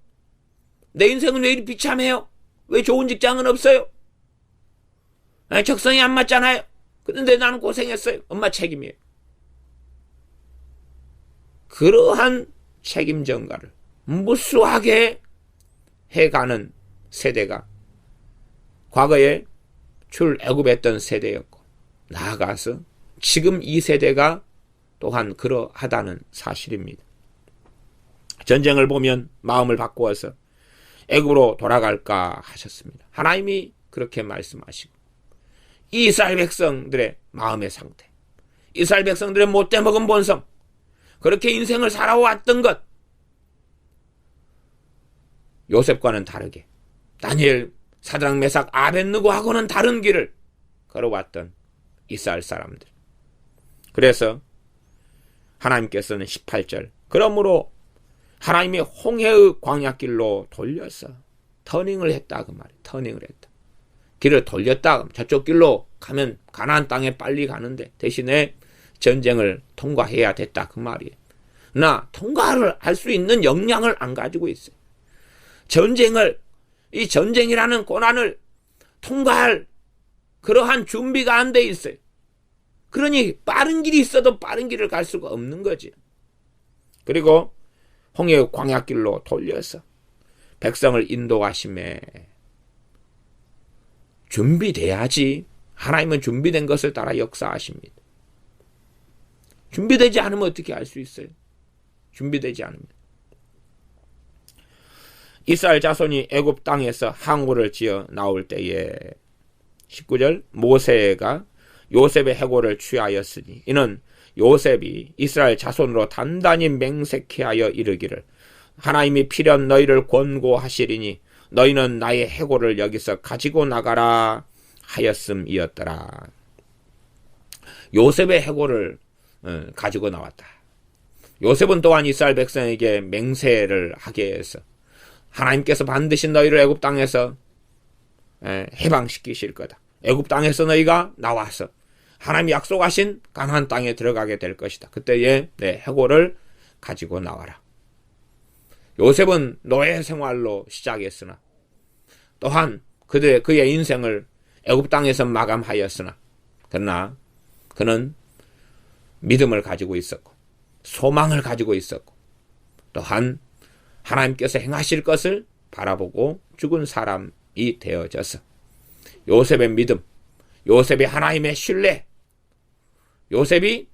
A: 내 인생은 왜 이리 비참해요? 왜 좋은 직장은 없어요? 적성이 안 맞잖아요. 그런데 나는 고생했어요. 엄마 책임이에요. 그러한 책임 전가를 무수하게 해가는 세대가 과거에 출애굽했던 세대였고, 나아가서 지금 이 세대가 또한 그러하다는 사실입니다. 전쟁을 보면 마음을 바꾸어서 애굽으로 돌아갈까 하셨습니다. 하나님이 그렇게 말씀하시고, 이스라엘 백성들의 마음의 상태, 이스라엘 백성들의 못돼 먹은 본성, 그렇게 인생을 살아왔던 것, 요셉과는 다르게 다니엘, 사드락, 메삭, 아벳느고하고는 다른 길을 걸어왔던 이스라엘 사람들. 그래서 하나님께서는 18절, 그러므로 하나님이 홍해의 광야길로 돌려서 터닝을 했다 그 말이에요. 터닝을 했다. 길을 돌렸다. 저쪽 길로 가면 가나안 땅에 빨리 가는데 대신에 전쟁을 통과해야 됐다 그 말이에요. 나 통과를 할 수 있는 역량을 안 가지고 있어요. 이 전쟁이라는 고난을 통과할 그러한 준비가 안 돼 있어요. 그러니 빠른 길이 있어도 빠른 길을 갈 수가 없는 거지. 그리고 홍해의 광야길로 돌려서 백성을 인도하심에 준비돼야지. 하나님은 준비된 것을 따라 역사하십니다. 준비되지 않으면 어떻게 알 수 있어요? 준비되지 않으면. 이스라엘 자손이 애굽 땅에서 항구를 지어 나올 때에 19절, 모세가 요셉의 해골을 취하였으니 이는 요셉이 이스라엘 자손으로 단단히 맹세케 하여 이르기를 하나님이 필연 너희를 권고하시리니 너희는 나의 해골을 여기서 가지고 나가라 하였음이었더라. 요셉의 해골을 가지고 나왔다. 요셉은 또한 이스라엘 백성에게 맹세를 하게 해서 하나님께서 반드시 너희를 애굽 땅에서 해방시키실 거다. 애굽 땅에서 너희가 나와서 하나님이 약속하신 가나안 땅에 들어가게 될 것이다. 그때에 내 해골을 가지고 나와라. 요셉은 노예 생활로 시작했으나 또한 그의 인생을 애굽 땅에서 마감하였으나 그러나 그는 믿음을 가지고 있었고 소망을 가지고 있었고 또한 하나님께서 행하실 것을 바라보고 죽은 사람이 되어져서 요셉의 믿음, 요셉이 하나님의 신뢰, 요셉이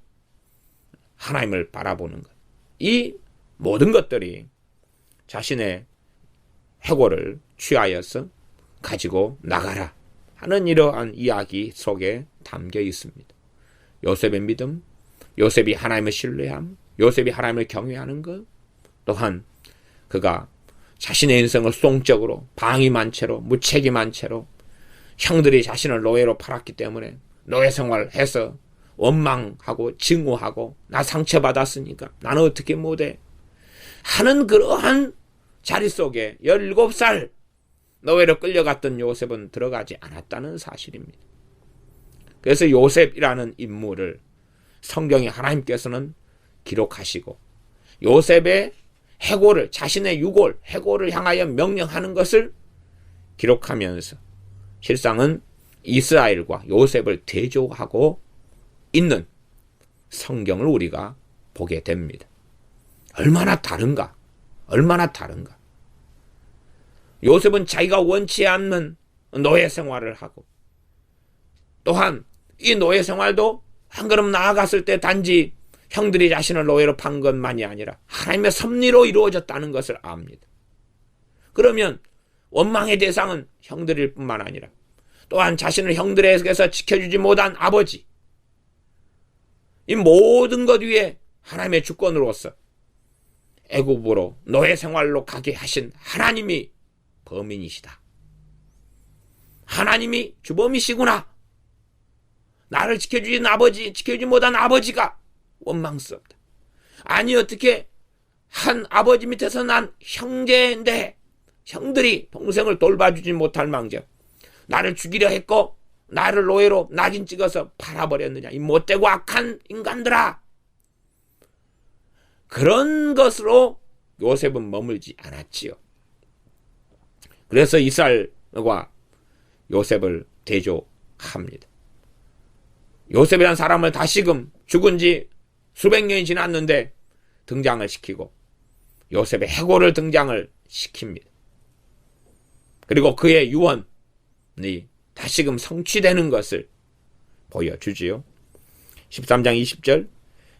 A: 하나님을 바라보는 것, 이 모든 것들이 자신의 해골을 취하여서 가지고 나가라 하는 이러한 이야기 속에 담겨 있습니다. 요셉의 믿음, 요셉이 하나님을 신뢰함, 요셉이 하나님을 경외하는 것, 또한 그가 자신의 인생을 수동적으로 방임한 채로 무책임한 채로 형들이 자신을 노예로 팔았기 때문에 노예 생활해서 원망하고 증오하고 나 상처받았으니까 나는 어떻게 못해 하는 그러한 자리 속에 17살 노예로 끌려갔던 요셉은 들어가지 않았다는 사실입니다. 그래서 요셉이라는 인물을 성경에 하나님께서는 기록하시고 요셉의 해골을 자신의 유골, 해골을 향하여 명령하는 것을 기록하면서 실상은 이스라엘과 요셉을 대조하고 있는 성경을 우리가 보게 됩니다. 얼마나 다른가? 얼마나 다른가? 요셉은 자기가 원치 않는 노예 생활을 하고 또한 이 노예 생활도 한 걸음 나아갔을 때 단지 형들이 자신을 노예로 판 것만이 아니라 하나님의 섭리로 이루어졌다는 것을 압니다. 그러면 원망의 대상은 형들일 뿐만 아니라 또한 자신을 형들에게서 지켜주지 못한 아버지, 이 모든 것 위에 하나님의 주권으로서 애굽으로 노예 생활로 가게 하신 하나님이 범인이시다. 하나님이 주범이시구나. 나를 지켜주지 아버지, 지켜주지 못한 아버지가 원망스럽다. 아니 어떻게 한 아버지 밑에서 난 형제인데 형들이 동생을 돌봐주지 못할 망정 나를 죽이려 했고 나를 노예로 낙인 찍어서 팔아버렸느냐 이 못되고 악한 인간들아. 그런 것으로 요셉은 머물지 않았지요. 그래서 이스라엘과 요셉을 대조합니다. 요셉이라는 사람을 다시금 죽은 지 수백 년이 지났는데 등장을 시키고 요셉의 해골을 등장을 시킵니다. 그리고 그의 유언, 다시금 성취되는 것을 보여주지요. 13장 20절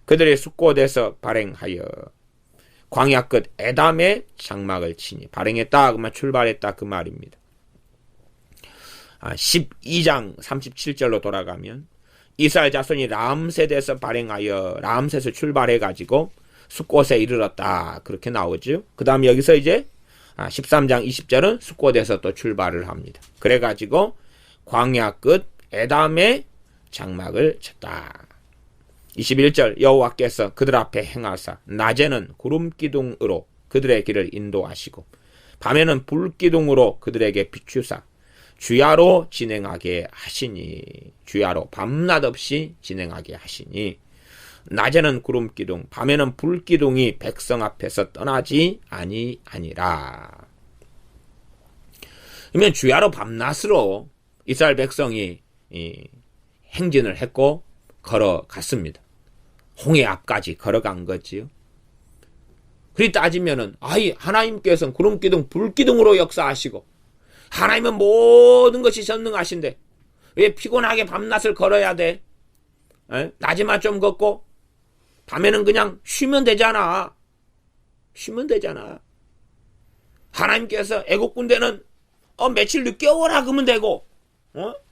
A: 그들의 숫곳에서 발행하여 광야 끝 에담의 장막을 치니 발행했다 그만 출발했다 그 말입니다. 12장 37절로 돌아가면 이스라엘 자손이 람셋에서 발행하여 람셋을 출발해가지고 숫곳에 이르렀다 그렇게 나오죠. 그 다음 여기서 이제 13장 20절은 숫곳에서 또 출발을 합니다. 그래가지고 광야 끝 에담의 장막을 쳤다. 21절 여호와께서 그들 앞에 행하사 낮에는 구름기둥으로 그들의 길을 인도하시고 밤에는 불기둥으로 그들에게 비추사 주야로 진행하게 하시니 주야로 밤낮 없이 진행하게 하시니 낮에는 구름기둥 밤에는 불기둥이 백성 앞에서 떠나지 아니하니라. 그러면 주야로 밤낮으로 이스라엘 백성이 행진을 했고 걸어갔습니다. 홍해 앞까지 걸어간 거지요. 그리 따지면은 하나님께서는 구름기둥 불기둥으로 역사하시고 하나님은 모든 것이 전능하신데 왜 피곤하게 밤낮을 걸어야 돼? 낮에만 좀 걷고 밤에는 그냥 쉬면 되잖아. 쉬면 되잖아. 하나님께서 애국 군대는 며칠 늦게 오라 그러면 되고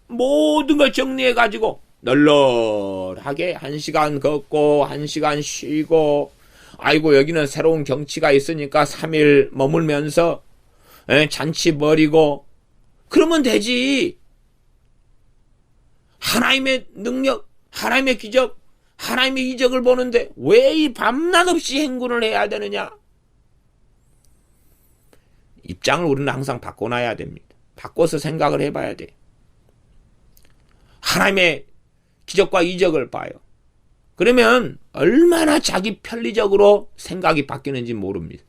A: 모든 걸 정리해가지고 널널하게 1시간 걷고 1시간 쉬고 아이고 여기는 새로운 경치가 있으니까 3일 머물면서 잔치 벌이고 그러면 되지. 하나님의 능력, 하나님의 기적, 하나님의 이적을 보는데 왜 이 밤낮 없이 행군을 해야 되느냐? 입장을 우리는 항상 바꿔놔야 됩니다. 바꿔서 생각을 해봐야 돼. 하나님의 기적과 이적을 봐요. 그러면 얼마나 자기 편리적으로 생각이 바뀌는지 모릅니다.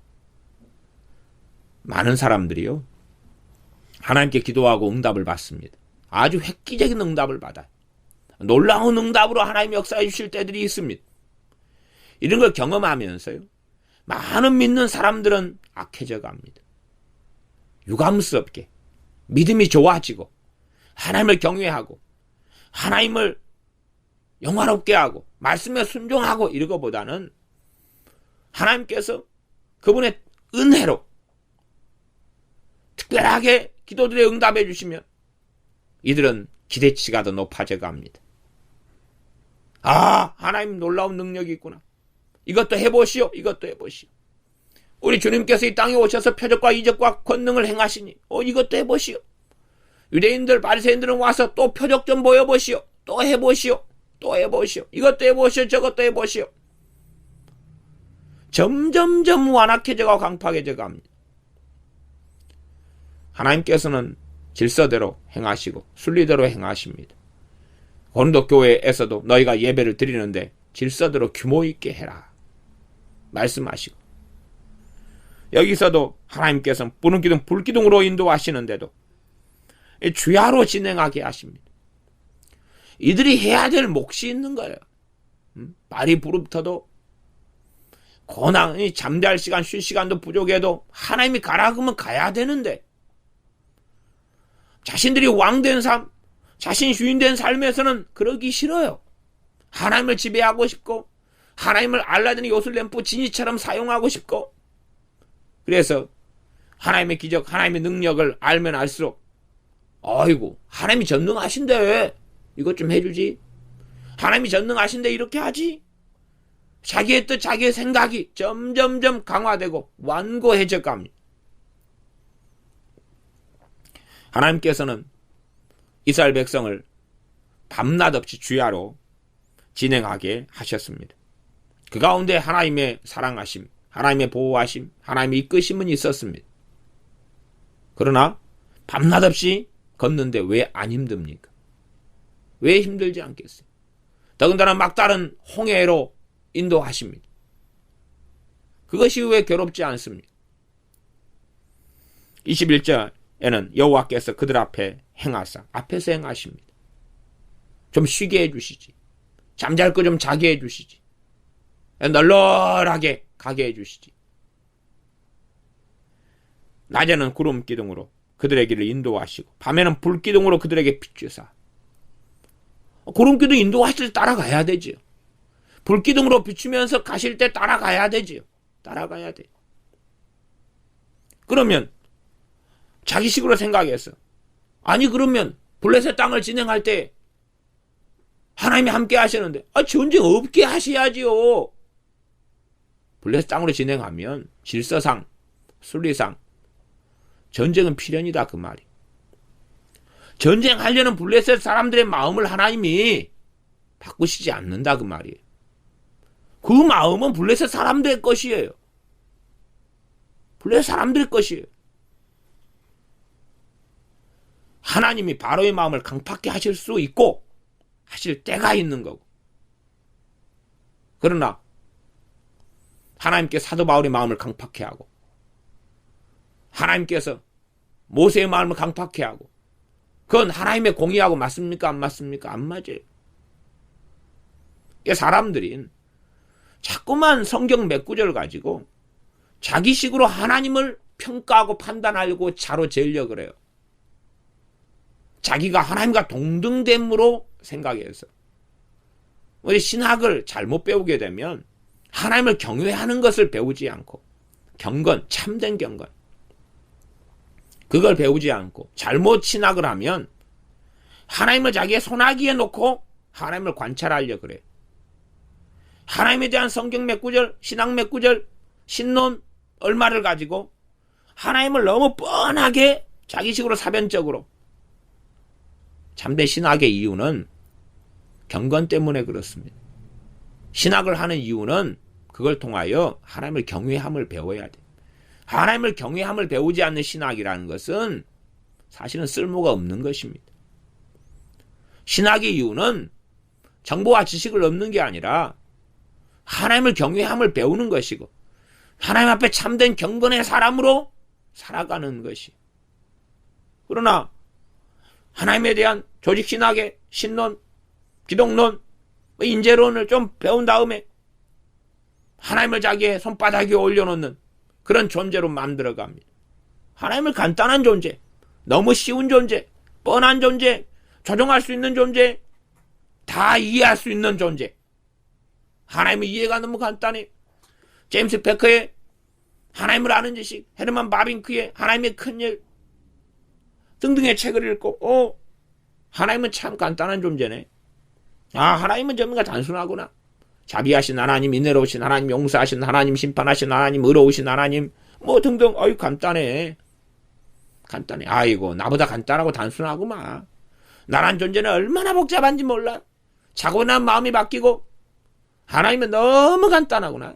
A: 많은 사람들이요. 하나님께 기도하고 응답을 받습니다. 아주 획기적인 응답을 받아요. 놀라운 응답으로 하나님이 역사해 주실 때들이 있습니다. 이런 걸 경험하면서요. 많은 믿는 사람들은 악해져 갑니다. 유감스럽게 믿음이 좋아지고 하나님을 경외하고 하나님을 영화롭게 하고 말씀에 순종하고 이런 것보다는 하나님께서 그분의 은혜로 특별하게 기도들에 응답해 주시면 이들은 기대치가 더 높아져 갑니다. 하나님 놀라운 능력이 있구나. 이것도 해보시오. 이것도 해보시오. 우리 주님께서 이 땅에 오셔서 표적과 이적과 권능을 행하시니 이것도 해보시오. 유대인들 바리새인들은 와서 또 표적 좀 보여보시오. 또 해보시오. 또 해보시오. 이것도 해보시오. 저것도 해보시오. 점점점 완악해져가고 강팍해져 갑니다. 하나님께서는 질서대로 행하시고 순리대로 행하십니다. 고린도 교회에서도 너희가 예배를 드리는데 질서대로 규모 있게 해라 말씀하시고 여기서도 하나님께서는 부는 기둥 불기둥으로 인도하시는데도 주야로 진행하게 하십니다. 이들이 해야 될 몫이 있는 거예요. 말이 부릅터도 고난이 잠잘 시간 쉴 시간도 부족해도 하나님이 가라 그러면 가야 되는데 자신들이 왕된 삶 자신 주인된 삶에서는 그러기 싫어요. 하나님을 지배하고 싶고 하나님을 알라딘의 요술램프 지니처럼 사용하고 싶고 그래서 하나님의 기적 하나님의 능력을 알면 알수록 아이고 하나님이 전능하신데 이것 좀 해주지. 하나님이 전능하신데 이렇게 하지. 자기의 뜻 자기의 생각이 점점점 강화되고 완고해져 갑니다. 하나님께서는 이스라엘 백성을 밤낮 없이 주야로 진행하게 하셨습니다. 그 가운데 하나님의 사랑하심, 하나님의 보호하심, 하나님의 이끄심은 있었습니다. 그러나 밤낮 없이 걷는데 왜 안 힘듭니까? 왜 힘들지 않겠어요? 더군다나 막다른 홍해로 인도하십니다. 그것이 왜 괴롭지 않습니까? 21절에는 여호와께서 그들 앞에 행하사 앞에서 행하십니다. 좀 쉬게 해주시지. 잠잘 거 좀 자게 해주시지. 널널하게 가게 해주시지. 낮에는 구름 기둥으로 그들의 길을 인도하시고 밤에는 불기둥으로 그들에게 비추사. 구름기둥 인도하실 때 따라가야 되지요. 불기둥으로 비추면서 가실 때 따라가야 되지요. 따라가야 돼. 그러면 자기식으로 생각해서 아니 그러면 블레셋 땅을 진행할 때 하나님이 함께 하시는데 전쟁 없게 하셔야지요. 블레셋 땅으로 진행하면 질서상 순리상 전쟁은 필연이다 그 말이. 전쟁하려는 블레셋 사람들의 마음을 하나님이 바꾸시지 않는다 그 말이에요. 그 마음은 블레셋 사람들의 것이에요. 블레셋 사람들의 것이에요. 하나님이 바로의 마음을 강팍하게 하실 수 있고 하실 때가 있는 거고. 그러나 하나님께 사도 바울의 마음을 강팍하게 하고 하나님께서 모세의 마음을 강팍하게 하고 그건 하나님의 공의하고 맞습니까? 안 맞습니까? 안 맞아요. 사람들이 자꾸만 성경 몇 구절을 가지고 자기식으로 하나님을 평가하고 판단하려고 자로 재려고 그래요. 자기가 하나님과 동등됨으로 생각해서. 우리 신학을 잘못 배우게 되면 하나님을 경외하는 것을 배우지 않고 경건, 참된 경건 그걸 배우지 않고 잘못 신학을 하면 하나님을 자기의 손아귀에 놓고 하나님을 관찰하려고 그래요. 하나님에 대한 성경 몇 구절, 신학 몇 구절, 신론 얼마를 가지고 하나님을 너무 뻔하게 자기식으로 사변적으로. 참된 신학의 이유는 경건 때문에 그렇습니다. 신학을 하는 이유는 그걸 통하여 하나님을 경외함을 배워야 돼. 하나님을 경외함을 배우지 않는 신학이라는 것은 사실은 쓸모가 없는 것입니다. 신학의 이유는 정보와 지식을 얻는 게 아니라 하나님을 경외함을 배우는 것이고 하나님 앞에 참된 경건의 사람으로 살아가는 것이. 그러나 하나님에 대한 조직신학의 신론, 기독론, 인재론을 좀 배운 다음에 하나님을 자기의 손바닥에 올려놓는 그런 존재로 만들어갑니다. 하나님을 간단한 존재, 너무 쉬운 존재, 뻔한 존재, 조종할 수 있는 존재, 다 이해할 수 있는 존재. 하나님의 이해가 너무 간단해. 제임스 베커의 하나님을 아는 지식, 헤르만 바빙크의 하나님의 큰일 등등의 책을 읽고 하나님은 참 간단한 존재네. 하나님은 전부가 단순하구나. 자비하신 하나님, 인내로우신 하나님, 용서하신 하나님, 심판하신 하나님, 의로우신 하나님 등등. 간단해. 간단해. 아이고 나보다 간단하고 단순하구만. 나란 존재는 얼마나 복잡한지 몰라. 차고난 마음이 바뀌고 하나님은 너무 간단하구나.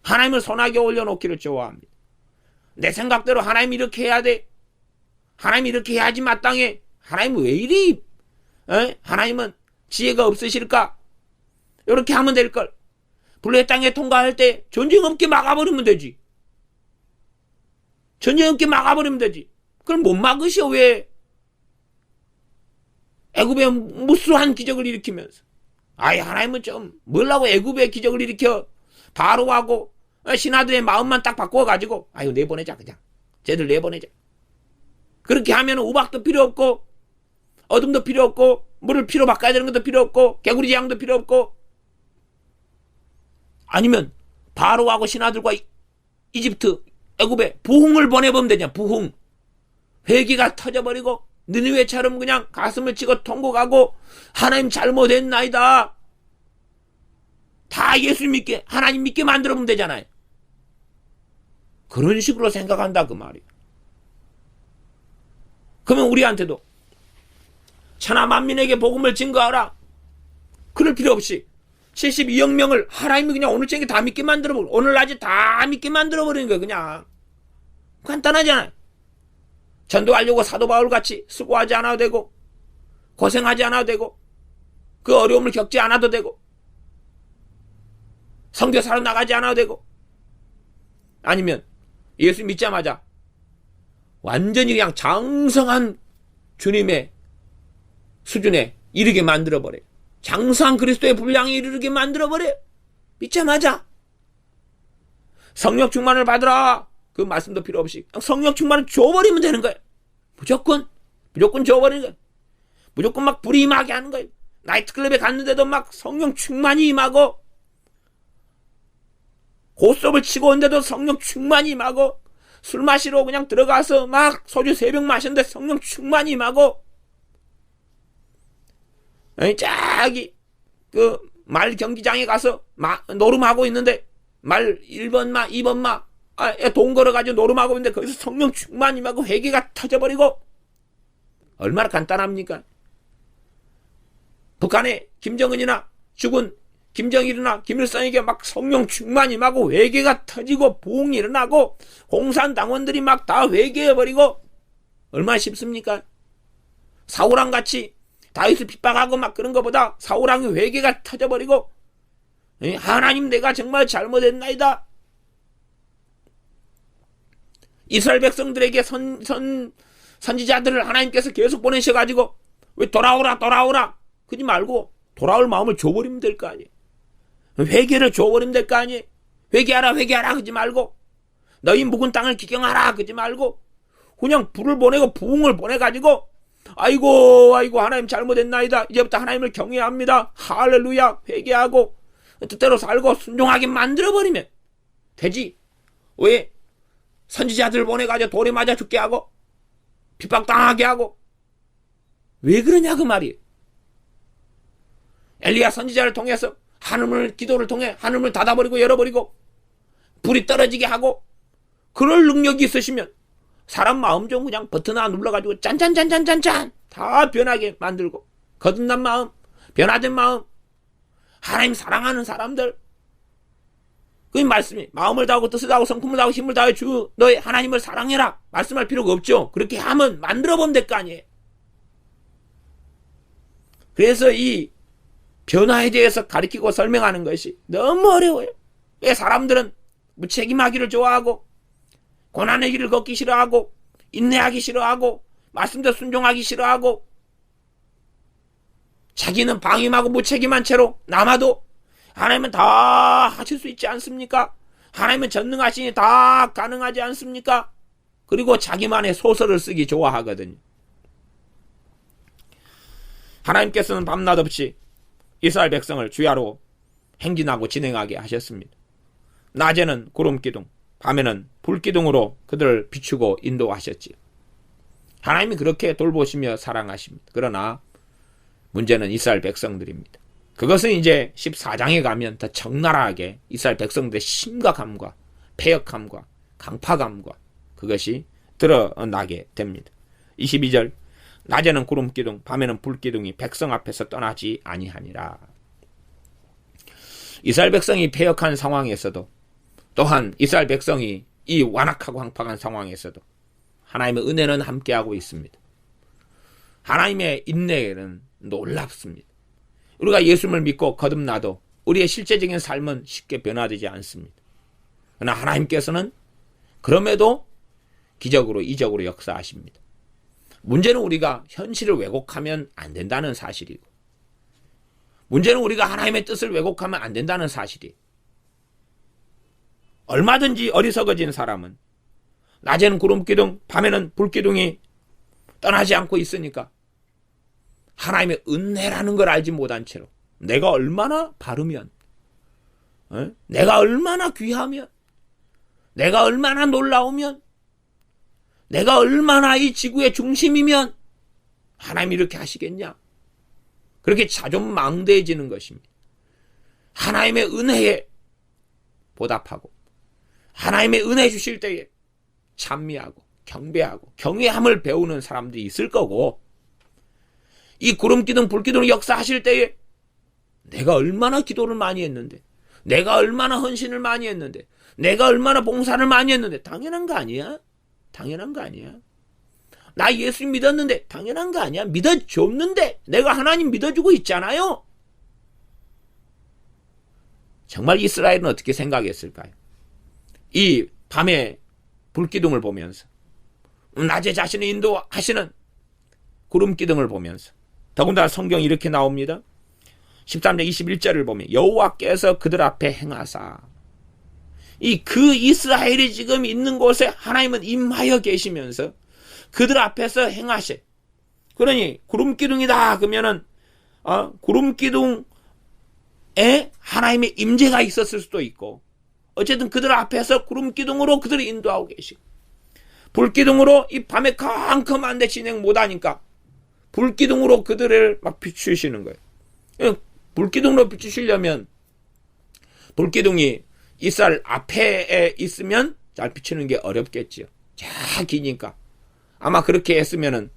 A: 하나님을 손아귀에 올려놓기를 좋아합니다. 내 생각대로 하나님 이렇게 해야 돼. 하나님 이렇게 해야지 마땅해. 하나님 왜 이리 하나님은 지혜가 없으실까? 이렇게 하면 될걸. 블레셋 땅에 통과할 때 전쟁 없게 막아버리면 되지. 전쟁 없게 막아버리면 되지. 그걸 못 막으셔 왜? 애굽에 무수한 기적을 일으키면서. 하나님은 좀 뭐라고 애굽의 기적을 일으켜 바로하고 신하들의 마음만 딱 바꿔가지고 내보내자 그냥. 쟤들 내보내자. 그렇게 하면 우박도 필요 없고 어둠도 필요 없고 물을 피로 바꿔야 되는 것도 필요 없고 개구리 재앙도 필요 없고. 아니면 바로하고 신하들과 이집트 애굽에 부흥을 보내보면 되냐. 부흥. 회개가 터져버리고 느느웨처럼 그냥 가슴을 치고 통곡하고 하나님 잘못했나이다. 다 예수 믿게 하나님 믿게 만들어보면 되잖아요. 그런 식으로 생각한다 그 말이에요. 그러면 우리한테도 천하 만민에게 복음을 증거하라. 그럴 필요 없이 72억 명을 하나님이 그냥 오늘 저녁에 다 믿게 만들어버려. 오늘 낮에 다 믿게 만들어버리는 거예요. 그냥 간단하잖아요. 전도하려고 사도 바울같이 수고하지 않아도 되고 고생하지 않아도 되고 그 어려움을 겪지 않아도 되고 선교사로 나가지 않아도 되고 아니면 예수 믿자마자 완전히 그냥 장성한 주님의 수준에 이르게 만들어버려요. 장성한 그리스도의 분량에 이르게 만들어버려요. 믿자마자 성령 충만을 받으라. 그 말씀도 필요 없이 그냥 성령 충만을 줘버리면 되는 거예요. 무조건 줘버리는 거예요. 무조건 막 불이 임하게 하는 거예요. 나이트클럽에 갔는데도 막 성령 충만이 임하고, 고스톱을 치고 온데도 성령 충만이 임하고, 술 마시러 그냥 들어가서 막 소주 3병 마셨는데 성령 충만이 임하고, 저기 그 말 경기장에 가서 노름하고 있는데 말 1번 마 2번 마 돈 걸어가지고 노름하고 있는데 거기서 성령 충만이 임하고 회개가 터져버리고. 얼마나 간단합니까? 북한의 김정은이나 죽은 김정일이나 김일성에게 막 성령 충만이 임하고 회개가 터지고 부흥이 일어나고 공산당원들이 막 다 회개해버리고. 얼마나 쉽습니까? 사울왕 같이 다윗을 핍박하고 막 그런 것보다 사울왕의 회개가 터져버리고, 하나님 내가 정말 잘못했나이다. 이스라엘 백성들에게 선지자들을 하나님께서 계속 보내셔가지고 왜 돌아오라 그러지 말고 돌아올 마음을 줘버리면 될 거 아니에요. 회개를 줘버리면 될 거 아니에요. 회개하라 그러지 말고, 너희 묵은 땅을 기경하라 그러지 말고, 그냥 불을 보내고 부흥을 보내가지고 아이고 하나님 잘못했나이다. 이제부터 하나님을 경외해야 합니다. 할렐루야. 회개하고 뜻대로 살고 순종하게 만들어버리면 되지. 왜 선지자들 보내가지고 돌에 맞아 죽게 하고 핍박당하게 하고 왜 그러냐 그 말이에요. 엘리야 선지자를 통해서 기도를 통해 하늘을 닫아버리고 열어버리고 불이 떨어지게 하고, 그럴 능력이 있으시면 사람 마음 좀 그냥 버튼 하나 눌러가지고 짠짠짠짠짠짠 다 변하게 만들고, 거듭난 마음, 변화된 마음, 하나님 사랑하는 사람들, 그 말씀이 마음을 다하고 뜻을 다하고 성품을 다하고 힘을 다해 주 너의 하나님을 사랑해라 말씀할 필요가 없죠. 그렇게 하면 만들어보면 될 거 아니에요. 그래서 이 변화에 대해서 가르치고 설명하는 것이 너무 어려워요. 왜 사람들은 무책임하기를 좋아하고 고난의 길을 걷기 싫어하고 인내하기 싫어하고 말씀대로 순종하기 싫어하고, 자기는 방임하고 무책임한 채로 남아도 하나님은 다 하실 수 있지 않습니까? 하나님은 전능하시니 다 가능하지 않습니까? 그리고 자기만의 소설을 쓰기 좋아하거든요. 하나님께서는 밤낮 없이 이스라엘 백성을 주야로 행진하고 진행하게 하셨습니다. 낮에는 구름기둥, 밤에는 불기둥으로 그들을 비추고 인도하셨지요. 하나님이 그렇게 돌보시며 사랑하십니다. 그러나 문제는 이스라엘 백성들입니다. 그것은 이제 14장에 가면 더 적나라하게 이스라엘 백성들의 심각함과 패역함과 강팍함과 그것이 드러나게 됩니다. 22절, 낮에는 구름기둥 밤에는 불기둥이 백성 앞에서 떠나지 아니하니라. 이스라엘 백성이 패역한 상황에서도, 또한 이스라엘 백성이 이 완악하고 황팍한 상황에서도 하나님의 은혜는 함께하고 있습니다. 하나님의 인내는 놀랍습니다. 우리가 예수님을 믿고 거듭나도 우리의 실제적인 삶은 쉽게 변화되지 않습니다. 그러나 하나님께서는 그럼에도 기적으로 이적으로 역사하십니다. 문제는 우리가 현실을 왜곡하면 안 된다는 사실이고, 문제는 우리가 하나님의 뜻을 왜곡하면 안 된다는 사실이에요. 얼마든지 어리석어진 사람은 낮에는 구름기둥 밤에는 불기둥이 떠나지 않고 있으니까 하나님의 은혜라는 걸 알지 못한 채로 내가 얼마나 바르면, 내가 얼마나 귀하면, 내가 얼마나 놀라우면, 내가 얼마나 이 지구의 중심이면 하나님이 이렇게 하시겠냐, 그렇게 자존망대해지는 것입니다. 하나님의 은혜에 보답하고 하나님의 은혜 주실 때에 찬미하고 경배하고 경외함을 배우는 사람들이 있을 거고, 이 구름기둥 불기둥 역사하실 때에 내가 얼마나 기도를 많이 했는데, 내가 얼마나 헌신을 많이 했는데, 내가 얼마나 봉사를 많이 했는데, 당연한 거 아니야? 당연한 거 아니야? 나 예수 믿었는데 당연한 거 아니야? 믿어줬는데 내가 하나님 믿어주고 있잖아요. 정말 이스라엘은 어떻게 생각했을까요? 이 밤에 불기둥을 보면서, 낮에 자신을 인도하시는 구름기둥을 보면서, 더군다나 성경이 이렇게 나옵니다. 13장 21절을 보면 여호와께서 그들 앞에 행하사 그 이스라엘이 지금 있는 곳에 하나님은 임하여 계시면서 그들 앞에서 행하셔. 그러니 구름기둥이다 그러면은 구름기둥에 하나님의 임재가 있었을 수도 있고, 어쨌든 그들 앞에서 구름기둥으로 그들을 인도하고 계시고, 불기둥으로 이 밤에 컴컴한데 진행 못하니까 불기둥으로 그들을 막 비추시는 거예요. 불기둥으로 비추시려면 불기둥이 이스라엘 앞에 있으면 잘 비추는 게 어렵겠지요. 자 기니까 아마 그렇게 했으면은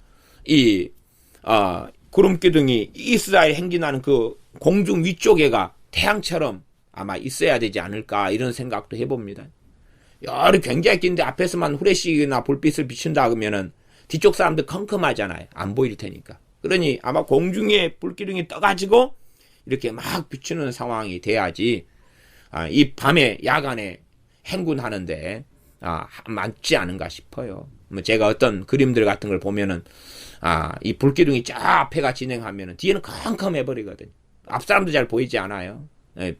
A: 구름기둥이 이스라엘 행진하는 그 공중 위쪽에가 태양처럼 아마 있어야 되지 않을까, 이런 생각도 해봅니다. 열이 굉장히 긴데 앞에서만 후레쉬나 불빛을 비춘다 그러면은 뒤쪽 사람들 컴컴하잖아요. 안 보일 테니까. 그러니 아마 공중에 불기둥이 떠가지고 이렇게 막 비추는 상황이 돼야지 이 밤에 야간에 행군하는데 맞지 않은가 싶어요. 제가 어떤 그림들 같은 걸 보면은 이 불기둥이 쫙 앞에가 진행하면은 뒤에는 컴컴해 버리거든요. 앞 사람도 잘 보이지 않아요.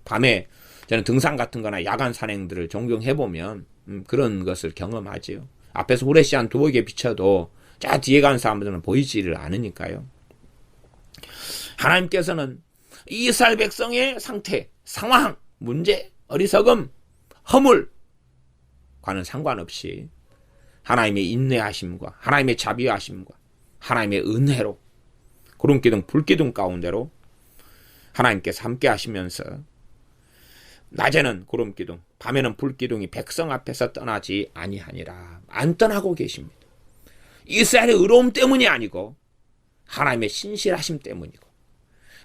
A: 밤에 저는 등산 같은 거나 야간 산행들을 종종 해보면 그런 것을 경험하지요. 앞에서 후레쉬 한 2개 비춰도 자 뒤에 가는 사람들은 보이지를 않으니까요. 하나님께서는 이스라엘 백성의 상태, 상황, 문제, 어리석음, 허물과는 상관없이 하나님의 인내하심과 하나님의 자비하심과 하나님의 은혜로 구름기둥, 불기둥 가운데로 하나님께서 함께 하시면서 낮에는 구름기둥, 밤에는 불기둥이 백성 앞에서 떠나지 아니하니라. 안 떠나고 계십니다. 이스라엘의 의로움 때문이 아니고 하나님의 신실하심 때문이고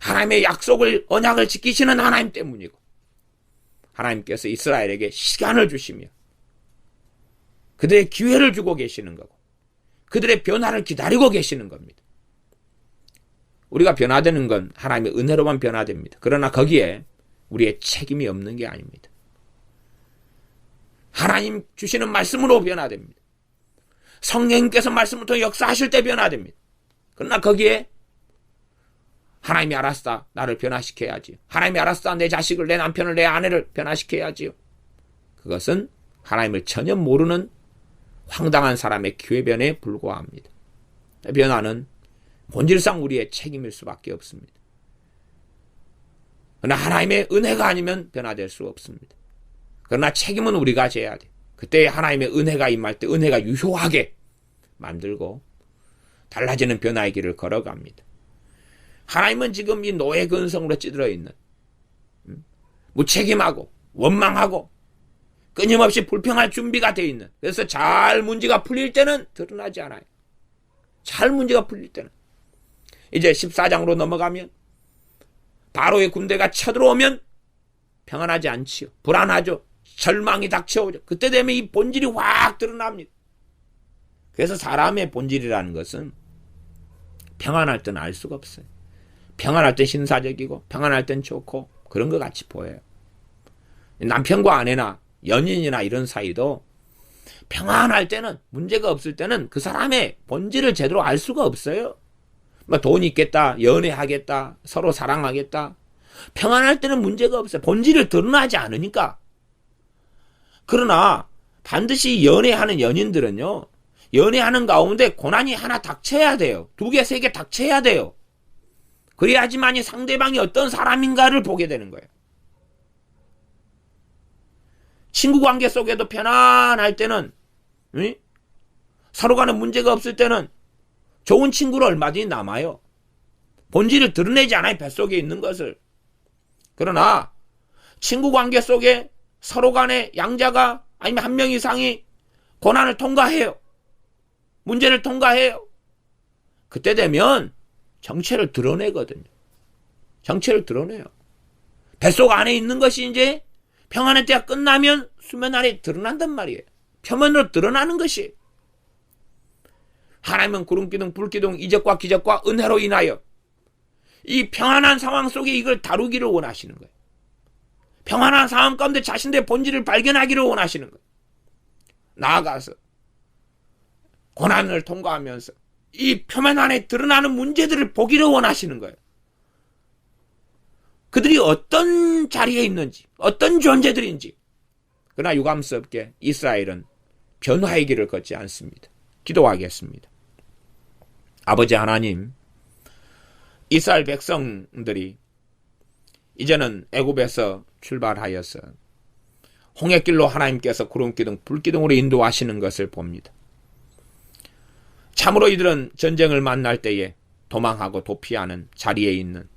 A: 하나님의 약속을, 언약을 지키시는 하나님 때문이고, 하나님께서 이스라엘에게 시간을 주시며 그들의 기회를 주고 계시는 거고 그들의 변화를 기다리고 계시는 겁니다. 우리가 변화되는 건 하나님의 은혜로만 변화됩니다. 그러나 거기에 우리의 책임이 없는 게 아닙니다. 하나님 주시는 말씀으로 변화됩니다. 성령님께서 말씀을 통해 역사하실 때 변화됩니다. 그러나 거기에 하나님이 알았다, 나를 변화시켜야지. 하나님이 알았다, 내 자식을, 내 남편을, 내 아내를 변화시켜야지요. 그것은 하나님을 전혀 모르는 황당한 사람의 궤변에 불과합니다. 변화는 본질상 우리의 책임일 수밖에 없습니다. 그러나 하나님의 은혜가 아니면 변화될 수 없습니다. 그러나 책임은 우리가 져야 돼. 그때 하나님의 은혜가 임할 때 은혜가 유효하게 만들고 달라지는 변화의 길을 걸어갑니다. 하나님은 지금 이 노예 근성으로 찌들어 있는 무책임하고 원망하고 끊임없이 불평할 준비가 되어 있는, 그래서 잘 문제가 풀릴 때는 드러나지 않아요. 잘 문제가 풀릴 때는. 이제 14장으로 넘어가면 바로의 군대가 쳐들어오면 평안하지 않지요. 불안하죠. 절망이 닥쳐오죠. 그때 되면 이 본질이 확 드러납니다. 그래서 사람의 본질이라는 것은 평안할 때는 알 수가 없어요. 평안할 땐 신사적이고 평안할 땐 좋고 그런 것 같이 보여요. 남편과 아내나 연인이나 이런 사이도 평안할 때는, 문제가 없을 때는 그 사람의 본질을 제대로 알 수가 없어요. 돈이 있겠다, 연애하겠다, 서로 사랑하겠다. 평안할 때는 문제가 없어요. 본질을 드러나지 않으니까. 그러나 반드시 연애하는 연인들은요, 연애하는 가운데 고난이 하나 닥쳐야 돼요. 2개, 3개 닥쳐야 돼요. 그래야지만이 상대방이 어떤 사람인가를 보게 되는 거예요. 친구 관계 속에도 편안할 때는, 서로 간에 문제가 없을 때는 좋은 친구로 얼마든지 남아요. 본질을 드러내지 않아요, 뱃속에 있는 것을. 그러나 친구 관계 속에 서로 간에 양자가 아니면 한 명 이상이 고난을 통과해요. 문제를 통과해요. 그때 되면 정체를 드러내거든요. 정체를 드러내요. 뱃속 안에 있는 것이 이제 평안의 때가 끝나면 수면 아래 드러난단 말이에요. 표면으로 드러나는 것이. 하나님은 구름기둥, 불기둥, 이적과 기적과 은혜로 인하여 이 평안한 상황 속에 이걸 다루기를 원하시는 거예요. 평안한 상황 가운데 자신들의 본질을 발견하기를 원하시는 거예요. 나아가서 고난을 통과하면서 이 표면 안에 드러나는 문제들을 보기를 원하시는 거예요. 그들이 어떤 자리에 있는지, 어떤 존재들인지, 그러나 유감스럽게 이스라엘은 변화의 길을 걷지 않습니다. 기도하겠습니다. 아버지 하나님, 이스라엘 백성들이 이제는 애굽에서 출발하여서 홍해길로 하나님께서 구름기둥, 불기둥으로 인도하시는 것을 봅니다. 참으로 이들은 전쟁을 만날 때에 도망하고 도피하는 자리에 있는,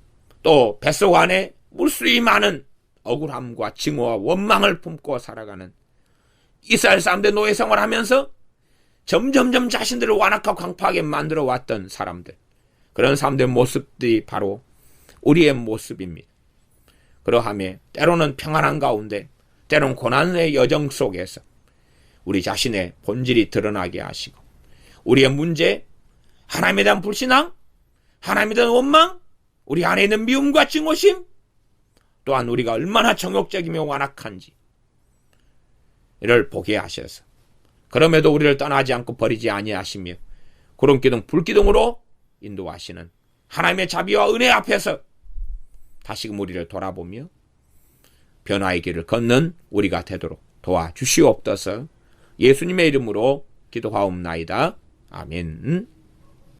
A: 또 뱃속 안에 물수이 많은 억울함과 징후와 원망을 품고 살아가는 이스라엘 사람들 노예 생활하면서 점점점 자신들을 완악하고 강팍하게 만들어 왔던 사람들, 그런 사람들의 모습들이 바로 우리의 모습입니다. 그러하며 때로는 평안한 가운데, 때로는 고난의 여정 속에서 우리 자신의 본질이 드러나게 하시고, 우리의 문제, 하나님에 대한 불신앙, 하나님에 대한 원망, 우리 안에 있는 미움과 증오심, 또한 우리가 얼마나 정욕적이며 완악한지 이를 보게 하셔서, 그럼에도 우리를 떠나지 않고 버리지 아니하시며 구름기둥 불기둥으로 인도하시는 하나님의 자비와 은혜 앞에서 다시금 우리를 돌아보며 변화의 길을 걷는 우리가 되도록 도와주시옵소서. 예수님의 이름으로 기도하옵나이다. 아멘.